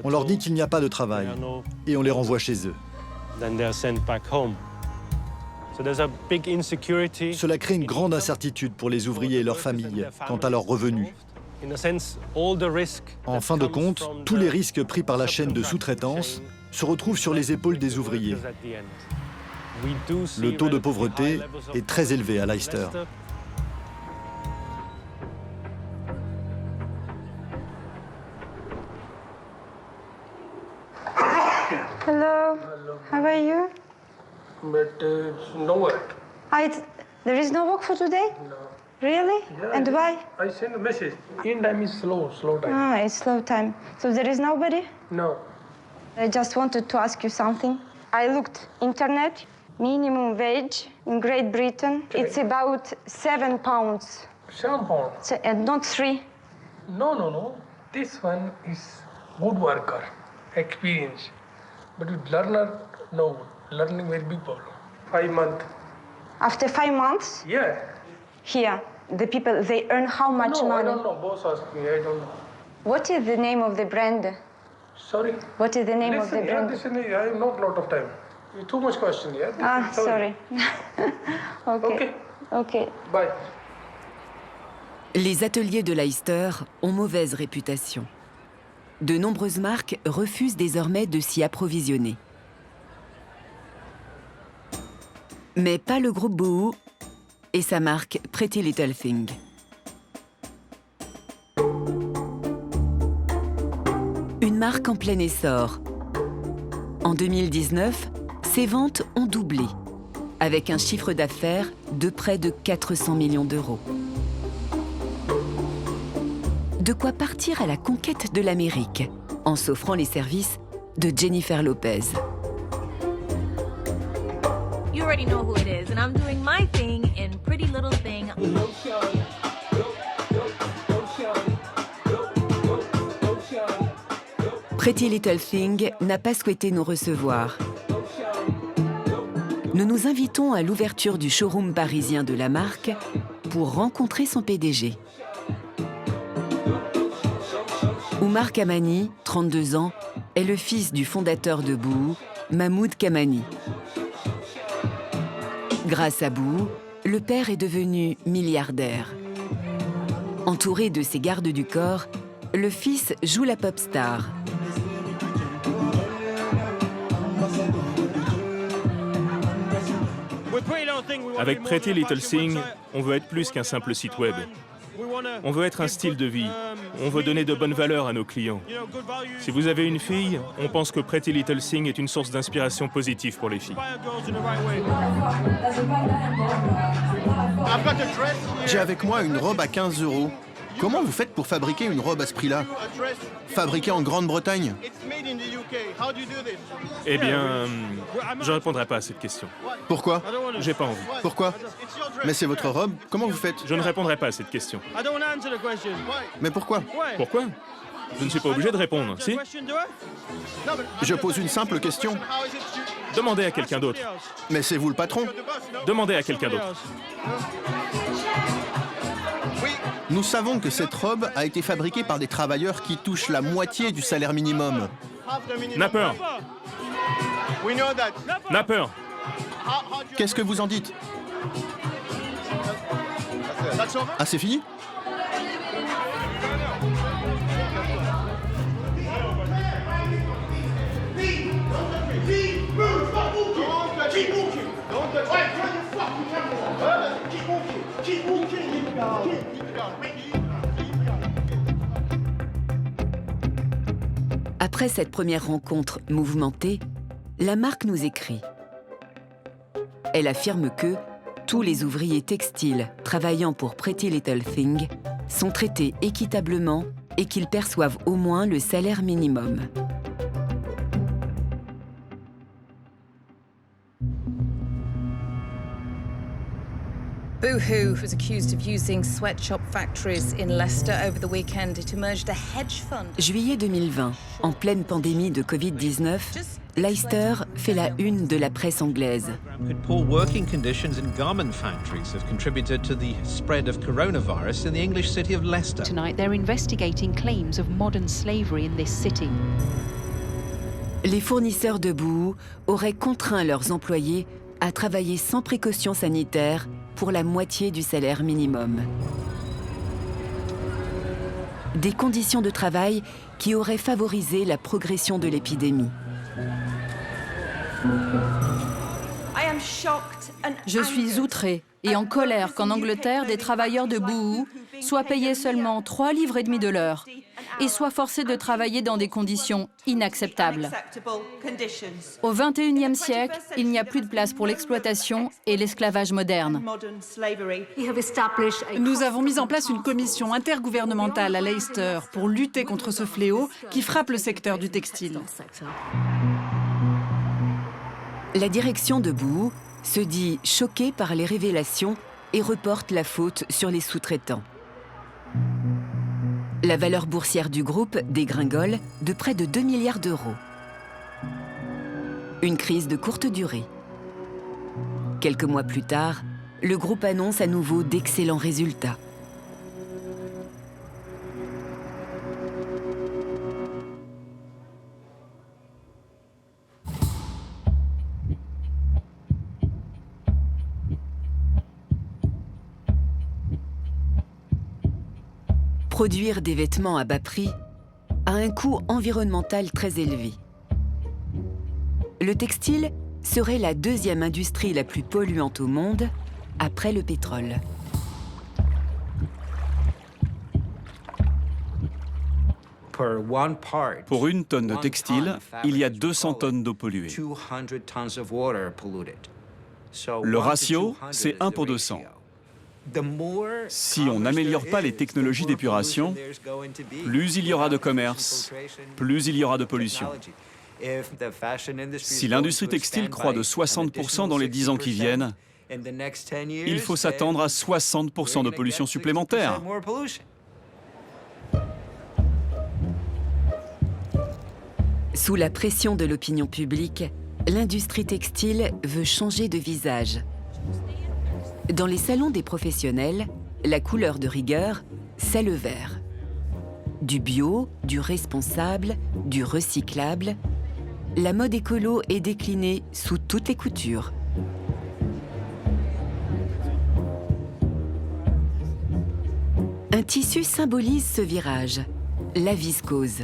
on leur dit qu'il n'y a pas de travail et on les renvoie chez eux. Cela crée une grande incertitude pour les ouvriers et leurs familles quant à leurs revenus. En fin de compte, tous les risques pris par la chaîne de sous-traitance se retrouvent sur les épaules des ouvriers. Le taux de pauvreté est très élevé à Leicester. Hello. How are you? But no work. There is no work for today? No. Really? Yeah, And why? I send a message. In time is slow time. Ah, it's slow time. So there is nobody? No. I just wanted to ask you something. I looked internet. Minimum wage in Great Britain, it's about £7. 7 pounds? So, and not 3. No. This one is good worker, experience. But with learner, no. Learning very big problem. 5 months. After 5 months? Yeah. Here, the people, they earn how much No, money? I don't know. Boss asked me, I don't know. What is the name of the brand? Sorry? What is the name of the brand? Listen, I have not lot of time. Too much question, yeah? Sorry. Okay. Bye. Les ateliers de Leicester ont mauvaise réputation. De nombreuses marques refusent désormais de s'y approvisionner. Mais pas le groupe Boohoo et sa marque Pretty Little Thing. Une marque en plein essor. En 2019, ses ventes ont doublé, avec un chiffre d'affaires de près de 400 millions d'euros. De quoi partir à la conquête de l'Amérique, en s'offrant les services de Jennifer Lopez. You already know who it is, and I'm doing my thing in Pretty Little Thing. Pretty Little Thing n'a pas souhaité nous recevoir. Nous nous invitons à l'ouverture du showroom parisien de la marque pour rencontrer son PDG. Oumar Kamani, 32 ans, est le fils du fondateur de Boohoo, Mahmoud Kamani. Grâce à Boohoo, le père est devenu milliardaire. Entouré de ses gardes du corps, le fils joue la pop star. Avec Pretty Little Thing, on veut être plus qu'un simple site web. On veut être un style de vie. On veut donner de bonnes valeurs à nos clients. Si vous avez une fille, on pense que Pretty Little Thing est une source d'inspiration positive pour les filles. J'ai avec moi une robe à 15 €. Comment vous faites pour fabriquer une robe à ce prix-là? Fabriquée en Grande-Bretagne? Eh bien, je ne répondrai pas à cette question. Pourquoi? J'ai pas envie. Pourquoi? Mais c'est votre robe, comment vous faites? Je ne répondrai pas à cette question. Mais pourquoi? Pourquoi? Je ne suis pas obligé de répondre, si? Je pose une simple question. Demandez à quelqu'un d'autre. Mais c'est vous le patron. Demandez à quelqu'un d'autre. Nous savons que cette robe a été fabriquée par des travailleurs qui touchent la moitié du salaire minimum. Napper. Napper. Qu'est-ce que vous en dites? Ah, c'est fini? Après cette première rencontre mouvementée, la marque nous écrit. Elle affirme que tous les ouvriers textiles travaillant pour Pretty Little Thing sont traités équitablement et qu'ils perçoivent au moins le salaire minimum. Boohoo was accused of using sweatshop factories in Leicester over the weekend. It emerged a hedge fund. Juillet 2020, en pleine pandémie de Covid-19, Leicester fait la une de la presse anglaise. Poor working conditions in garment factories have contributed to the spread of coronavirus in the English city of Leicester. Tonight they're investigating claims of modern slavery in this city. Les fournisseurs de boohoo auraient contraint leurs employés à travailler sans précaution sanitaire pour la moitié du salaire minimum. Des conditions de travail qui auraient favorisé la progression de l'épidémie. Je suis outrée et en colère qu'en Angleterre, des travailleurs de boohoo soient payés seulement 3,5 livres de l'heure et soient forcés de travailler dans des conditions inacceptables. Au XXIe siècle, il n'y a plus de place pour l'exploitation et l'esclavage moderne. Nous avons mis en place une commission intergouvernementale à Leicester pour lutter contre ce fléau qui frappe le secteur du textile. La direction de boohoo se dit choquée par les révélations et reporte la faute sur les sous-traitants. La valeur boursière du groupe dégringole de près de 2 milliards d'euros. Une crise de courte durée. Quelques mois plus tard, le groupe annonce à nouveau d'excellents résultats. Produire des vêtements à bas prix a un coût environnemental très élevé. Le textile serait la deuxième industrie la plus polluante au monde, après le pétrole. Pour une tonne de textile, il y a 200 tonnes d'eau polluée. Le ratio, c'est 1 pour 200. Si on n'améliore pas les technologies d'épuration, plus il y aura de commerce, plus il y aura de pollution. Si l'industrie textile croît de 60% dans les 10 ans qui viennent, il faut s'attendre à 60% de pollution supplémentaire. Sous la pression de l'opinion publique, l'industrie textile veut changer de visage. Dans les salons des professionnels, la couleur de rigueur, c'est le vert. Du bio, du responsable, du recyclable, la mode écolo est déclinée sous toutes les coutures. Un tissu symbolise ce virage, la viscose.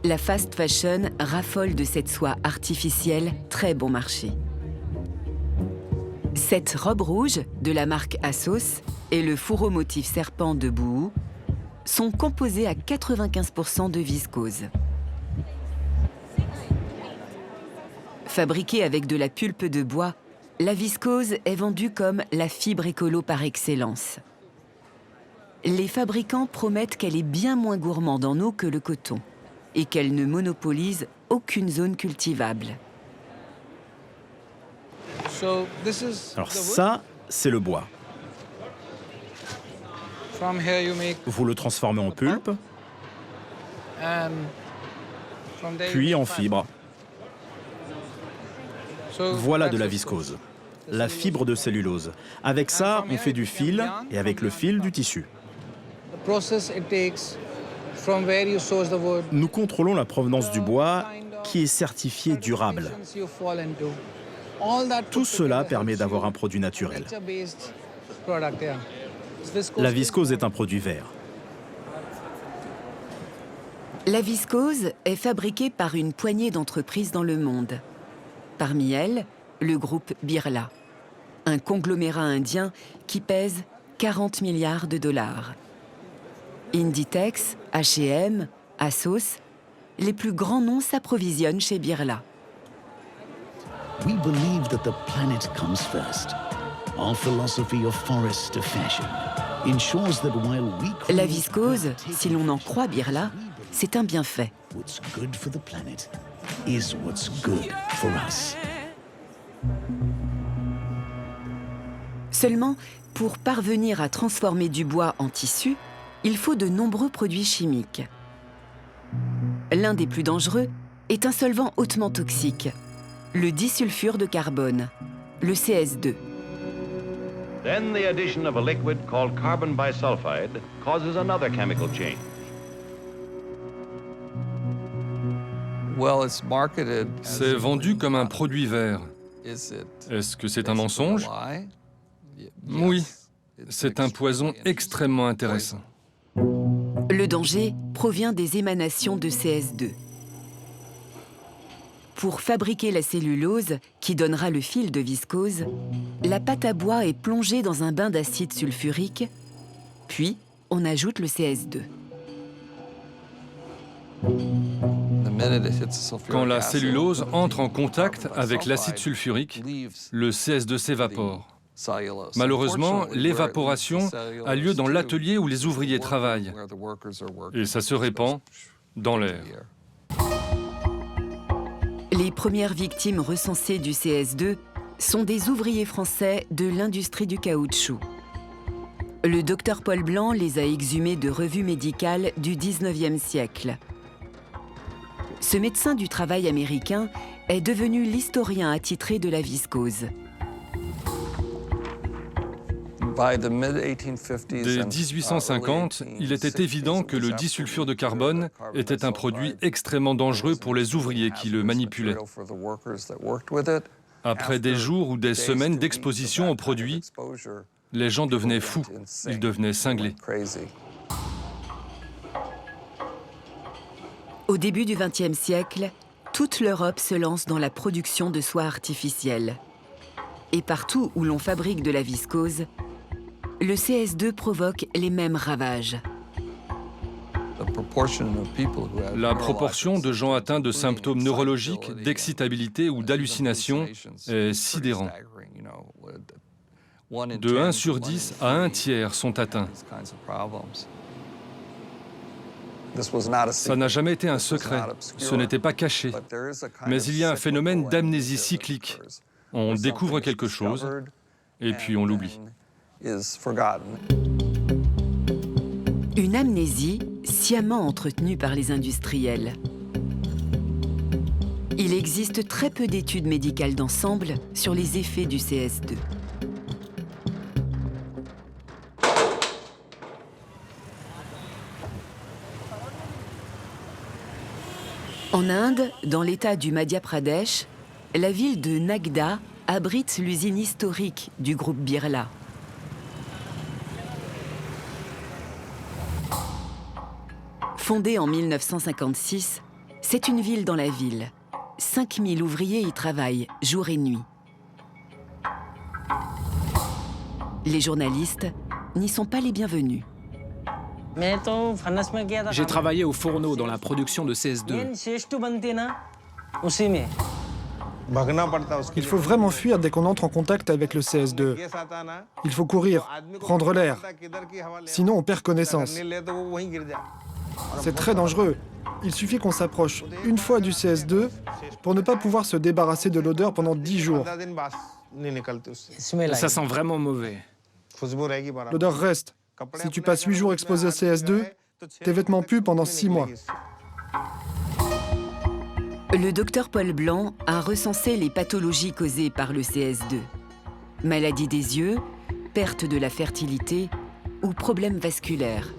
La fast fashion raffole de cette soie artificielle très bon marché. Cette robe rouge de la marque Assos et le fourreau motif serpent de Bouhou sont composés à 95% de viscose. Fabriquée avec de la pulpe de bois, la viscose est vendue comme la fibre écolo par excellence. Les fabricants promettent qu'elle est bien moins gourmande en eau que le coton et qu'elle ne monopolise aucune zone cultivable. Alors ça, c'est le bois. Vous le transformez en pulpe, puis en fibre. Voilà de la viscose, la fibre de cellulose. Avec ça, on fait du fil et avec le fil, du tissu. Nous contrôlons la provenance du bois qui est certifié durable. Tout cela permet d'avoir un produit naturel. La viscose est un produit vert. La viscose est fabriquée par une poignée d'entreprises dans le monde. Parmi elles, le groupe Birla, un conglomérat indien qui pèse 40 milliards de dollars. Inditex, H&M, Assos, les plus grands noms s'approvisionnent chez Birla. We believe that the planet comes first. Our philosophy of forest to fashion ensures that while we La viscose, si l'on en croit Birla, c'est un bienfait. what's good for the planet is what's good for us. Seulement, pour parvenir à transformer du bois en tissu, il faut de nombreux produits chimiques. L'un des plus dangereux est un solvant hautement toxique, le disulfure de carbone, le CS2. Then the addition of a liquid called carbon bisulfide causes another chemical change. C'est vendu comme un produit vert. Est-ce que c'est un mensonge? Oui, c'est un poison extrêmement intéressant. Le danger provient des émanations de CS2. Pour fabriquer la cellulose, qui donnera le fil de viscose, la pâte à bois est plongée dans un bain d'acide sulfurique, puis on ajoute le CS2. Quand la cellulose entre en contact avec l'acide sulfurique, le CS2 s'évapore. Malheureusement, l'évaporation a lieu dans l'atelier où les ouvriers travaillent, et ça se répand dans l'air. Les premières victimes recensées du CS2 sont des ouvriers français de l'industrie du caoutchouc. Le docteur Paul Blanc les a exhumés de revues médicales du 19e siècle. Ce médecin du travail américain est devenu l'historien attitré de la viscose. Dès 1850, il était évident que le disulfure de carbone était un produit extrêmement dangereux pour les ouvriers qui le manipulaient. Après des jours ou des semaines d'exposition au produit, les gens devenaient fous, ils devenaient cinglés. Au début du XXe siècle, toute l'Europe se lance dans la production de soie artificielle. Et partout où l'on fabrique de la viscose, le CS2 provoque les mêmes ravages. La proportion de gens atteints de symptômes neurologiques, d'excitabilité ou d'hallucination est sidérant. De 1 sur 10 à 1 tiers sont atteints. Ça n'a jamais été un secret, ce n'était pas caché. Mais il y a un phénomène d'amnésie cyclique. On découvre quelque chose et puis on l'oublie. Une amnésie sciemment entretenue par les industriels. Il existe très peu d'études médicales d'ensemble sur les effets du CS2. En Inde, dans l'état du Madhya Pradesh, la ville de Nagda abrite l'usine historique du groupe Birla. Fondée en 1956, c'est une ville dans la ville. 5000 ouvriers y travaillent, jour et nuit. Les journalistes n'y sont pas les bienvenus. J'ai travaillé au fourneau dans la production de CS2. Il faut vraiment fuir dès qu'on entre en contact avec le CS2. Il faut courir, prendre l'air. Sinon, on perd connaissance. C'est très dangereux. Il suffit qu'on s'approche une fois du CS2 pour ne pas pouvoir se débarrasser de l'odeur pendant 10 jours. Ça sent vraiment mauvais. L'odeur reste. Si tu passes 8 jours exposé au CS2, tes vêtements puent pendant 6 mois. Le docteur Paul Blanc a recensé les pathologies causées par le CS2. Maladie des yeux, perte de la fertilité ou problèmes vasculaires.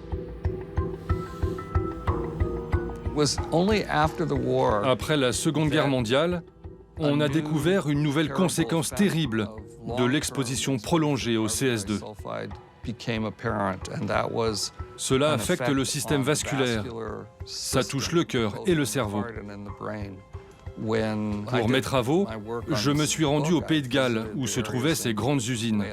Après la Seconde Guerre mondiale, on a découvert une nouvelle conséquence terrible de l'exposition prolongée au CS2. Cela affecte le système vasculaire. Ça touche le cœur et le cerveau. Pour mes travaux, je me suis rendu au Pays de Galles, où se trouvaient ces grandes usines.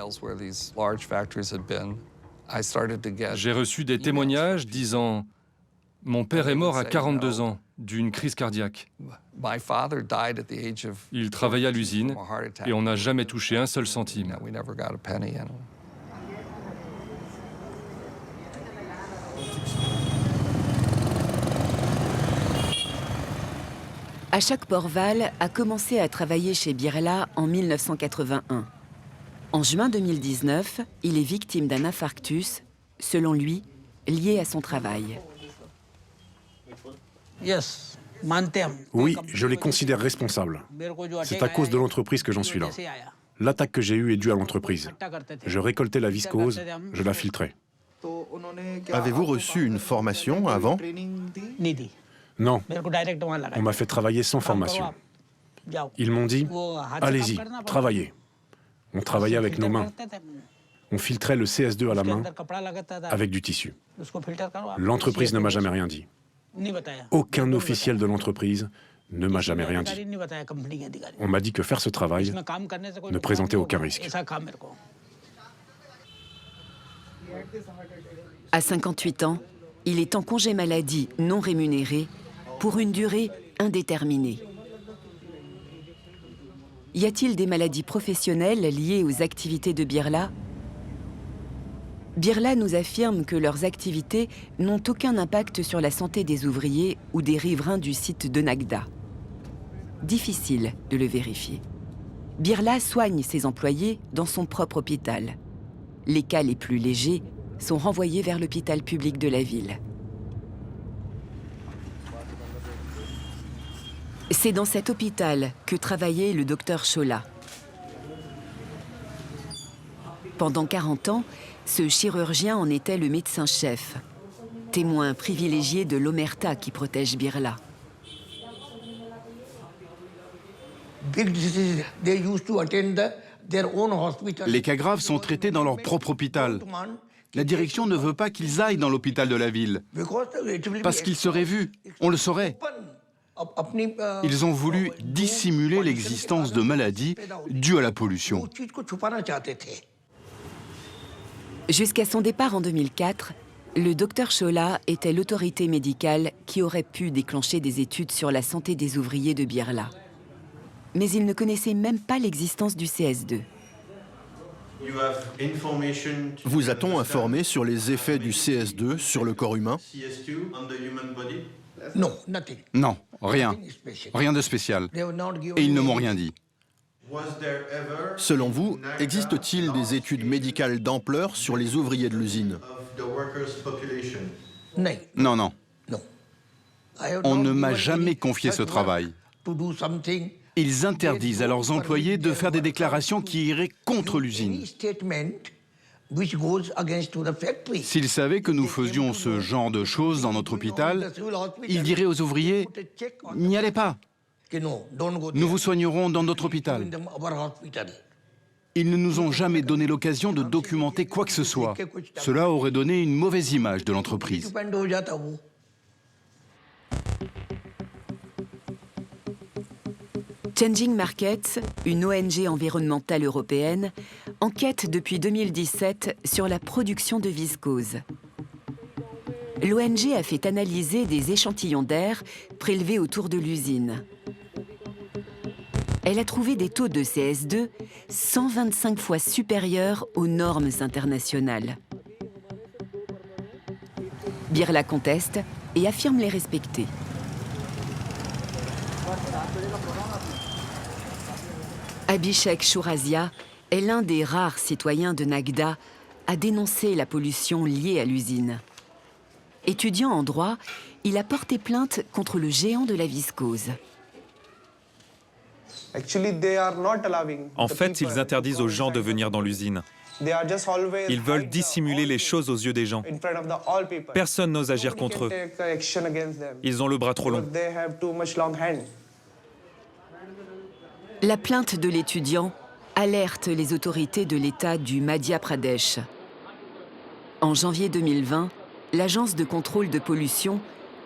J'ai reçu des témoignages disant « Mon père est mort à 42 ans d'une crise cardiaque. Il travaillait à l'usine et on n'a jamais touché un seul centime. » Achak Porval a commencé à travailler chez Birla en 1981. En juin 2019, il est victime d'un infarctus, selon lui, lié à son travail. Oui, je les considère responsables. C'est à cause de l'entreprise que j'en suis là. L'attaque que j'ai eue est due à l'entreprise. Je récoltais la viscose, je la filtrais. Avez-vous reçu une formation avant? Non, on m'a fait travailler sans formation. Ils m'ont dit, allez-y, travaillez. On travaillait avec nos mains. On filtrait le CS2 à la main avec du tissu. L'entreprise ne m'a jamais rien dit. Aucun officiel de l'entreprise ne m'a jamais rien dit. On m'a dit que faire ce travail ne présentait aucun risque. À 58 ans, il est en congé maladie non rémunéré pour une durée indéterminée. Y a-t-il des maladies professionnelles liées aux activités de Birla? Birla nous affirme que leurs activités n'ont aucun impact sur la santé des ouvriers ou des riverains du site de Nagda. Difficile de le vérifier. Birla soigne ses employés dans son propre hôpital. Les cas les plus légers sont renvoyés vers l'hôpital public de la ville. C'est dans cet hôpital que travaillait le docteur Chola. Pendant 40 ans, ce chirurgien en était le médecin-chef, témoin privilégié de l'omerta qui protège Birla. Les cas graves sont traités dans leur propre hôpital. La direction ne veut pas qu'ils aillent dans l'hôpital de la ville, parce qu'ils seraient vus, on le saurait. Ils ont voulu dissimuler l'existence de maladies dues à la pollution. Jusqu'à son départ en 2004, le docteur Chola était l'autorité médicale qui aurait pu déclencher des études sur la santé des ouvriers de Birla. Mais il ne connaissait même pas l'existence du CS2. Vous a-t-on informé sur les effets du CS2 sur le corps humain? Non, rien. Rien de spécial. Et ils ne m'ont rien dit. Selon vous, existe-t-il des études médicales d'ampleur sur les ouvriers de l'usine? Non, non. On ne m'a jamais confié ce travail. Ils interdisent à leurs employés de faire des déclarations qui iraient contre l'usine. S'ils savaient que nous faisions ce genre de choses dans notre hôpital, ils diraient aux ouvriers « N'y allez pas, nous vous soignerons dans notre hôpital ». Ils ne nous ont jamais donné l'occasion de documenter quoi que ce soit. Cela aurait donné une mauvaise image de l'entreprise. Changing Markets, une ONG environnementale européenne, enquête depuis 2017 sur la production de viscose. L'ONG a fait analyser des échantillons d'air prélevés autour de l'usine. Elle a trouvé des taux de CS2 125 fois supérieurs aux normes internationales. Birla conteste et affirme les respecter. Abhishek Shourasia est l'un des rares citoyens de Nagda à dénoncer la pollution liée à l'usine. Étudiant en droit, il a porté plainte contre le géant de la viscose. En fait, ils interdisent aux gens de venir dans l'usine. Ils veulent dissimuler les choses aux yeux des gens. Personne n'ose agir contre eux. Ils ont le bras trop long. La plainte de l'étudiant alerte les autorités de l'État du Madhya Pradesh. En janvier 2020, l'agence de contrôle de pollution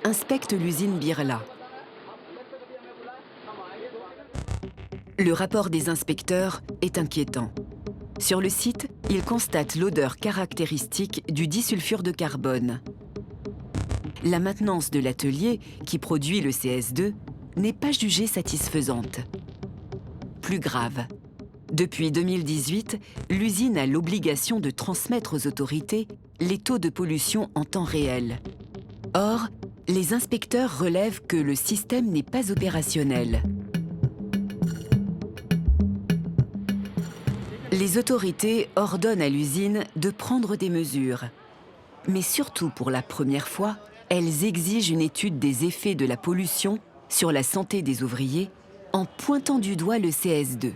inspecte l'usine Birla. Le rapport des inspecteurs est inquiétant. Sur le site, ils constatent l'odeur caractéristique du disulfure de carbone. La maintenance de l'atelier, qui produit le CS2, n'est pas jugée satisfaisante. Plus grave, depuis 2018, l'usine a l'obligation de transmettre aux autorités les taux de pollution en temps réel. Or, les inspecteurs relèvent que le système n'est pas opérationnel. Les autorités ordonnent à l'usine de prendre des mesures. Mais surtout, pour la première fois, elles exigent une étude des effets de la pollution sur la santé des ouvriers en pointant du doigt le CS2.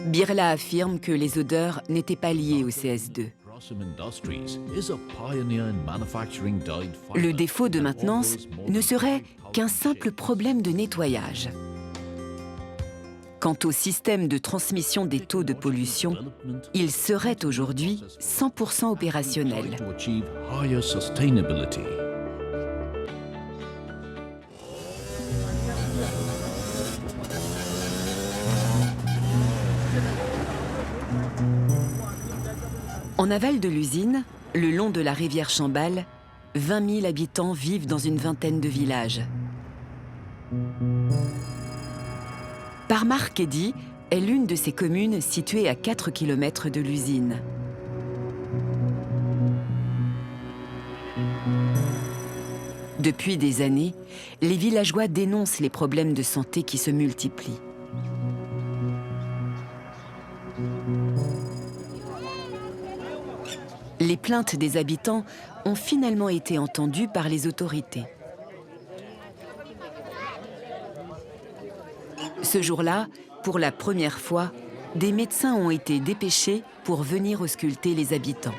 Birla affirme que les odeurs n'étaient pas liées au CS2. Le défaut de maintenance ne serait qu'un simple problème de nettoyage. Quant au système de transmission des taux de pollution, il serait aujourd'hui 100% opérationnel. En aval de l'usine, le long de la rivière Chambal, 20 000 habitants vivent dans une vingtaine de villages. Parmar-Kedi est l'une de ces communes situées à 4 km de l'usine. Depuis des années, les villageois dénoncent les problèmes de santé qui se multiplient. Les plaintes des habitants ont finalement été entendues par les autorités. Ce jour-là, pour la première fois, des médecins ont été dépêchés pour venir ausculter les habitants.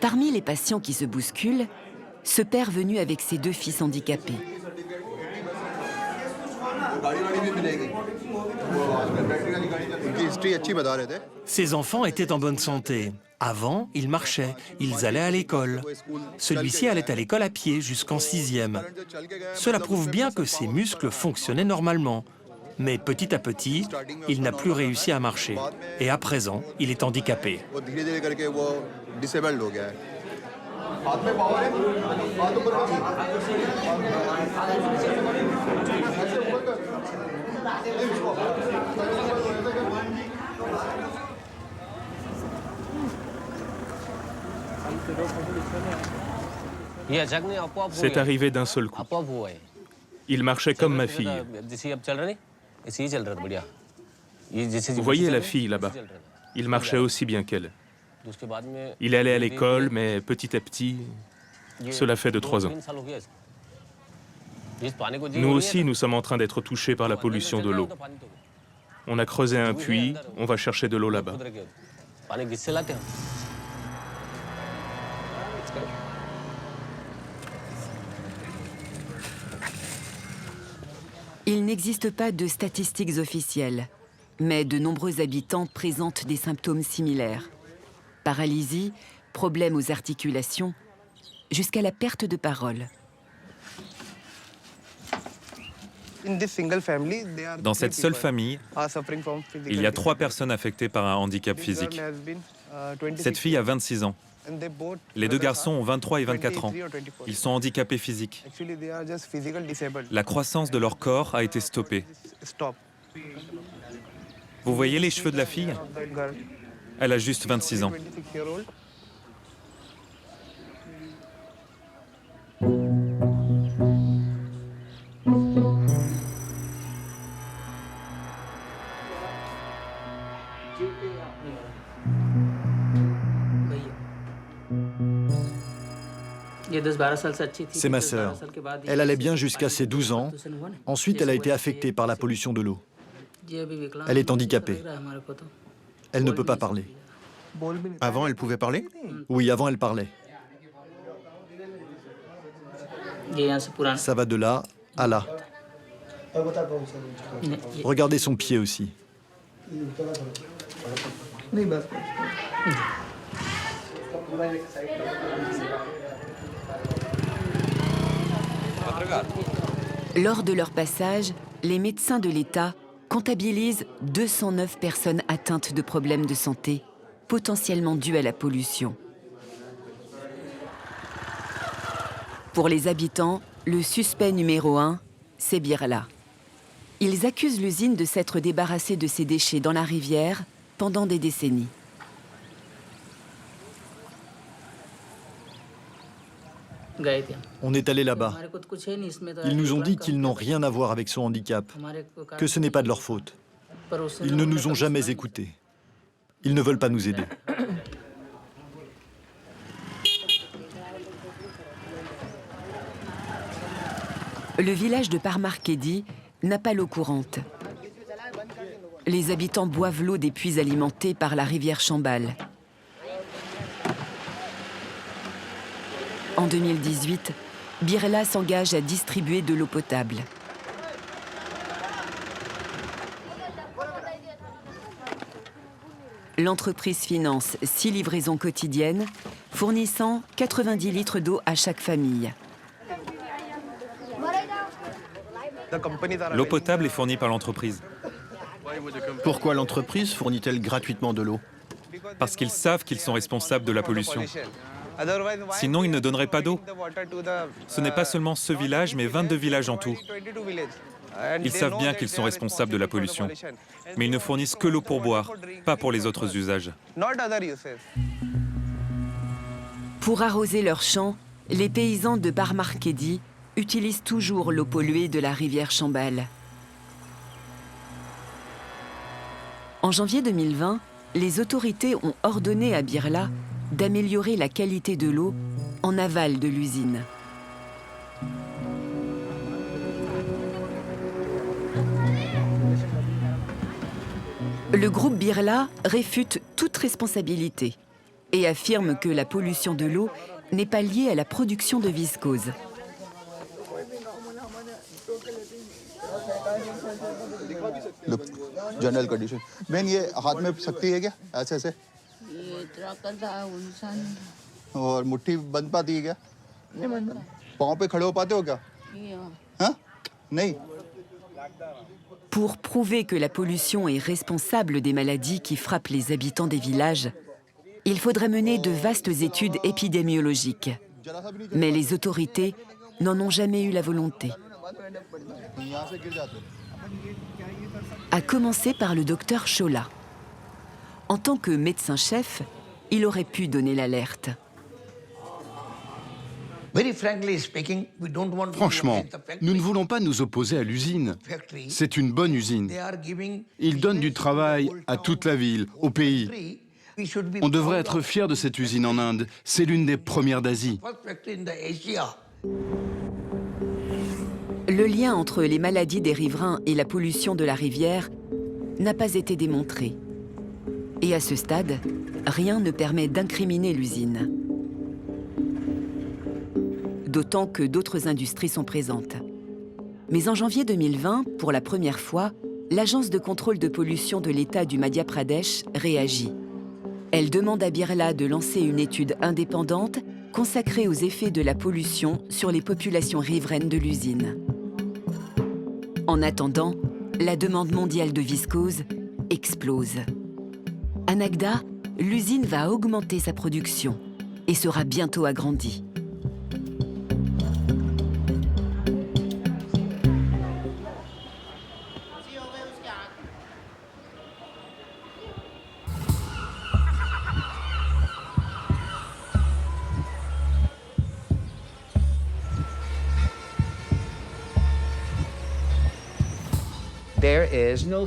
Parmi les patients qui se bousculent, ce père venu avec ses 2 fils handicapés. Ces enfants étaient en bonne santé. Avant, ils marchaient, ils allaient à l'école. Celui-ci allait à l'école à pied jusqu'en 6e. Cela prouve bien que ses muscles fonctionnaient normalement. Mais petit à petit, il n'a plus réussi à marcher. Et à présent, il est handicapé. C'est arrivé d'un seul coup. Il marchait comme ma fille. Vous voyez la fille là-bas? Il marchait aussi bien qu'elle. Il allait à l'école, mais petit à petit, cela fait 2-3 ans. Nous aussi, nous sommes en train d'être touchés par la pollution de l'eau. On a creusé un puits, on va chercher de l'eau là-bas. Il n'existe pas de statistiques officielles, mais de nombreux habitants présentent des symptômes similaires. Paralysie, problèmes aux articulations, jusqu'à la perte de parole. Dans cette seule famille, il y a 3 personnes affectées par un handicap physique. Cette fille a 26 ans. Les 2 garçons ont 23 et 24 ans. Ils sont handicapés physiques. La croissance de leur corps a été stoppée. Vous voyez les cheveux de la fille? Elle a juste 26 ans. C'est ma sœur. Elle allait bien jusqu'à ses 12 ans. Ensuite, elle a été affectée par la pollution de l'eau. Elle est handicapée. Elle ne peut pas parler. Avant, elle pouvait parler? Oui, avant, elle parlait. Ça va de là à là. Regardez son pied aussi. Lors de leur passage, les médecins de l'État comptabilisent 209 personnes atteintes de problèmes de santé, potentiellement dus à la pollution. Pour les habitants, le suspect numéro 1, c'est Birla. Ils accusent l'usine de s'être débarrassée de ses déchets dans la rivière pendant des décennies. On est allé là-bas. Ils nous ont dit qu'ils n'ont rien à voir avec son handicap, que ce n'est pas de leur faute. Ils ne nous ont jamais écoutés. Ils ne veulent pas nous aider. Le village de Parmarkedi n'a pas l'eau courante. Les habitants boivent l'eau des puits alimentés par la rivière Chambal. En 2018, Birla s'engage à distribuer de l'eau potable. L'entreprise finance 6 livraisons quotidiennes, fournissant 90 litres d'eau à chaque famille. L'eau potable est fournie par l'entreprise. Pourquoi l'entreprise fournit-elle gratuitement de l'eau? Parce qu'ils savent qu'ils sont responsables de la pollution. Sinon, ils ne donneraient pas d'eau. Ce n'est pas seulement ce village, mais 22 villages en tout. Ils savent bien qu'ils sont responsables de la pollution. Mais ils ne fournissent que l'eau pour boire, pas pour les autres usages. Pour arroser leurs champs, les paysans de Parmarkedi utilisent toujours l'eau polluée de la rivière Chambal. En janvier 2020, les autorités ont ordonné à Birla d'améliorer la qualité de l'eau en aval de l'usine. Le groupe Birla réfute toute responsabilité et affirme que la pollution de l'eau n'est pas liée à la production de viscose. Look, general condition. Ben, ये हाथ में शक्ति है क्या? ऐसे ऐसे? और मुट्ठी बंद पाती है क्या? नहीं बंद। पाँव पे खड़े हो पाते हो क्या? हाँ? नहीं. Pour prouver que la pollution est responsable des maladies qui frappent les habitants des villages, il faudrait mener de vastes études épidémiologiques. Mais les autorités n'en ont jamais eu la volonté. À commencer par le docteur Chola. En tant que médecin-chef, il aurait pu donner l'alerte. Franchement, nous ne voulons pas nous opposer à l'usine. C'est une bonne usine. Ils donnent du travail à toute la ville, au pays. On devrait être fiers de cette usine en Inde. C'est l'une des premières d'Asie. Le lien entre les maladies des riverains et la pollution de la rivière n'a pas été démontré. Et à ce stade, rien ne permet d'incriminer l'usine. D'autant que d'autres industries sont présentes. Mais en janvier 2020, pour la première fois, l'Agence de contrôle de pollution de l'État du Madhya Pradesh réagit. Elle demande à Birla de lancer une étude indépendante consacré aux effets de la pollution sur les populations riveraines de l'usine. En attendant, la demande mondiale de viscose explose. À Nagda, l'usine va augmenter sa production et sera bientôt agrandie.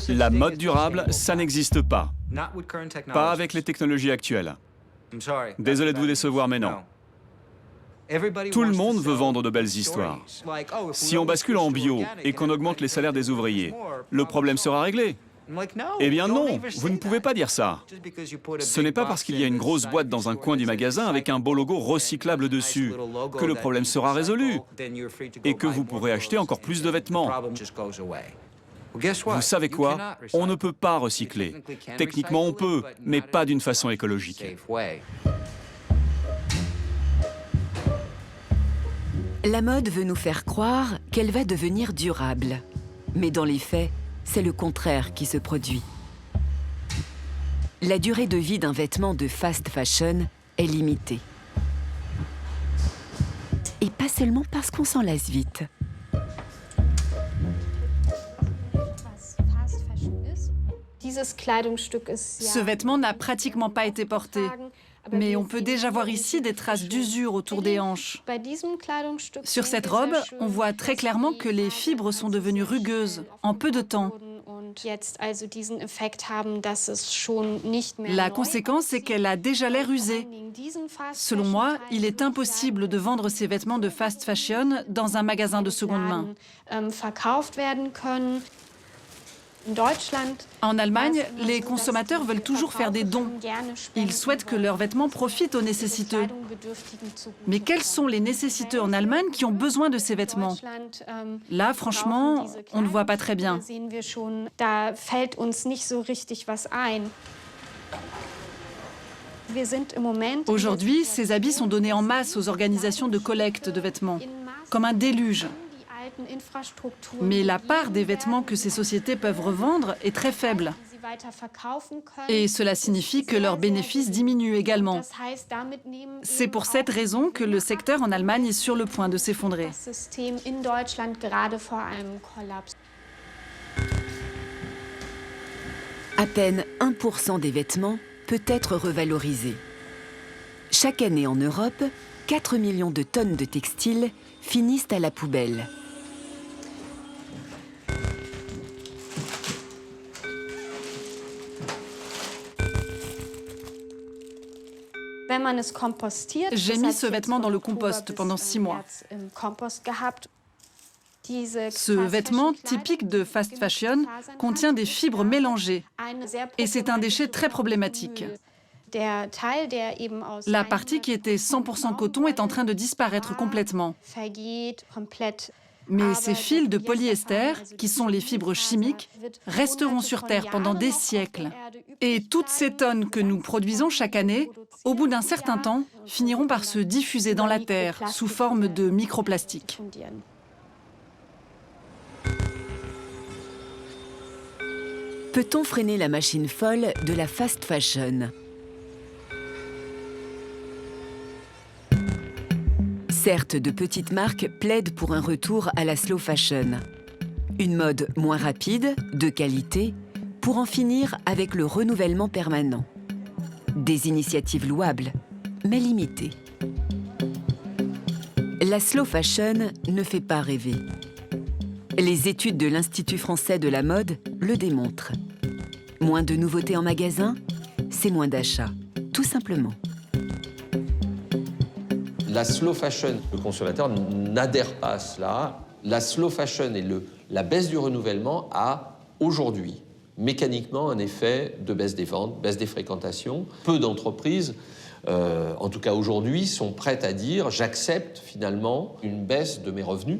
La mode durable, ça n'existe pas. Pas avec les technologies actuelles. Désolé de vous décevoir, mais non. Tout le monde veut vendre de belles histoires. Si on bascule en bio et qu'on augmente les salaires des ouvriers, le problème sera réglé. Eh bien non, vous ne pouvez pas dire ça. Ce n'est pas parce qu'il y a une grosse boîte dans un coin du magasin avec un beau logo recyclable dessus que le problème sera résolu et que vous pourrez acheter encore plus de vêtements. Vous savez quoi? On ne peut pas recycler. Techniquement, on peut, mais pas d'une façon écologique. La mode veut nous faire croire qu'elle va devenir durable. Mais dans les faits, c'est le contraire qui se produit. La durée de vie d'un vêtement de fast fashion est limitée. Et pas seulement parce qu'on s'en lasse vite. Ce vêtement n'a pratiquement pas été porté, mais on peut déjà voir ici des traces d'usure autour des hanches. Sur cette robe, on voit très clairement que les fibres sont devenues rugueuses en peu de temps. La conséquence est qu'elle a déjà l'air usée. Selon moi, il est impossible de vendre ces vêtements de fast fashion dans un magasin de seconde main. En Allemagne, les consommateurs veulent toujours faire des dons. Ils souhaitent que leurs vêtements profitent aux nécessiteux. Mais quels sont les nécessiteux en Allemagne qui ont besoin de ces vêtements? Là, franchement, on ne voit pas très bien. Aujourd'hui, ces habits sont donnés en masse aux organisations de collecte de vêtements, comme un déluge. Mais la part des vêtements que ces sociétés peuvent revendre est très faible. Et cela signifie que leurs bénéfices diminuent également. C'est pour cette raison que le secteur en Allemagne est sur le point de s'effondrer. À peine 1% des vêtements peut être revalorisé. Chaque année en Europe, 4 millions de tonnes de textiles finissent à la poubelle. J'ai mis ce vêtement dans le compost pendant 6 mois. Ce vêtement, typique de fast fashion, contient des fibres mélangées. Et c'est un déchet très problématique. La partie qui était 100% coton est en train de disparaître complètement. Mais ces fils de polyester, qui sont les fibres chimiques, resteront sur Terre pendant des siècles. Et toutes ces tonnes que nous produisons chaque année, au bout d'un certain temps, finiront par se diffuser dans la Terre sous forme de microplastiques. Peut-on freiner la machine folle de la fast fashion? Certes, de petites marques plaident pour un retour à la slow fashion. Une mode moins rapide, de qualité, pour en finir avec le renouvellement permanent. Des initiatives louables, mais limitées. La slow fashion ne fait pas rêver. Les études de l'Institut français de la mode le démontrent. Moins de nouveautés en magasin, c'est moins d'achats, tout simplement. La slow fashion, le consommateur n'adhère pas à cela. La slow fashion et la baisse du renouvellement a aujourd'hui mécaniquement un effet de baisse des ventes, baisse des fréquentations. Peu d'entreprises, en tout cas aujourd'hui, sont prêtes à dire « j'accepte finalement une baisse de mes revenus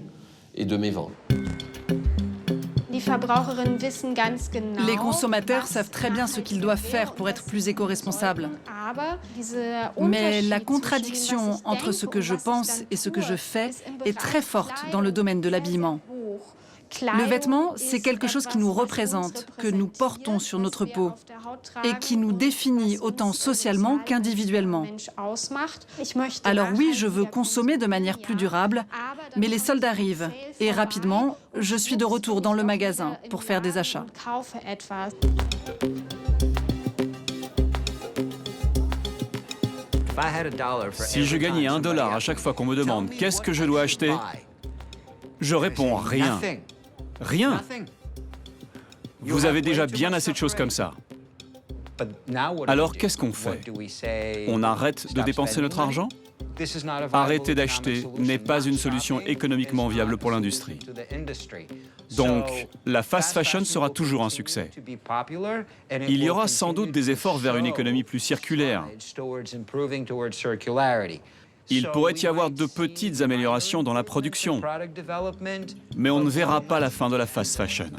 et de mes ventes ». Les consommateurs savent très bien ce qu'ils doivent faire pour être plus éco-responsables. Mais la contradiction entre ce que je pense et ce que je fais est très forte dans le domaine de l'habillement. Le vêtement, c'est quelque chose qui nous représente, que nous portons sur notre peau et qui nous définit autant socialement qu'individuellement. Alors oui, je veux consommer de manière plus durable, mais les soldes arrivent et rapidement, je suis de retour dans le magasin pour faire des achats. Si je gagnais $1 à chaque fois qu'on me demande qu'est-ce que je dois acheter, je réponds rien. Rien. Vous avez déjà bien assez de choses comme ça. Alors qu'est-ce qu'on fait? On arrête de dépenser notre argent? Arrêter d'acheter n'est pas une solution économiquement viable pour l'industrie. Donc, la fast fashion sera toujours un succès. Il y aura sans doute des efforts vers une économie plus circulaire. Il pourrait y avoir de petites améliorations dans la production, mais on ne verra pas la fin de la fast fashion.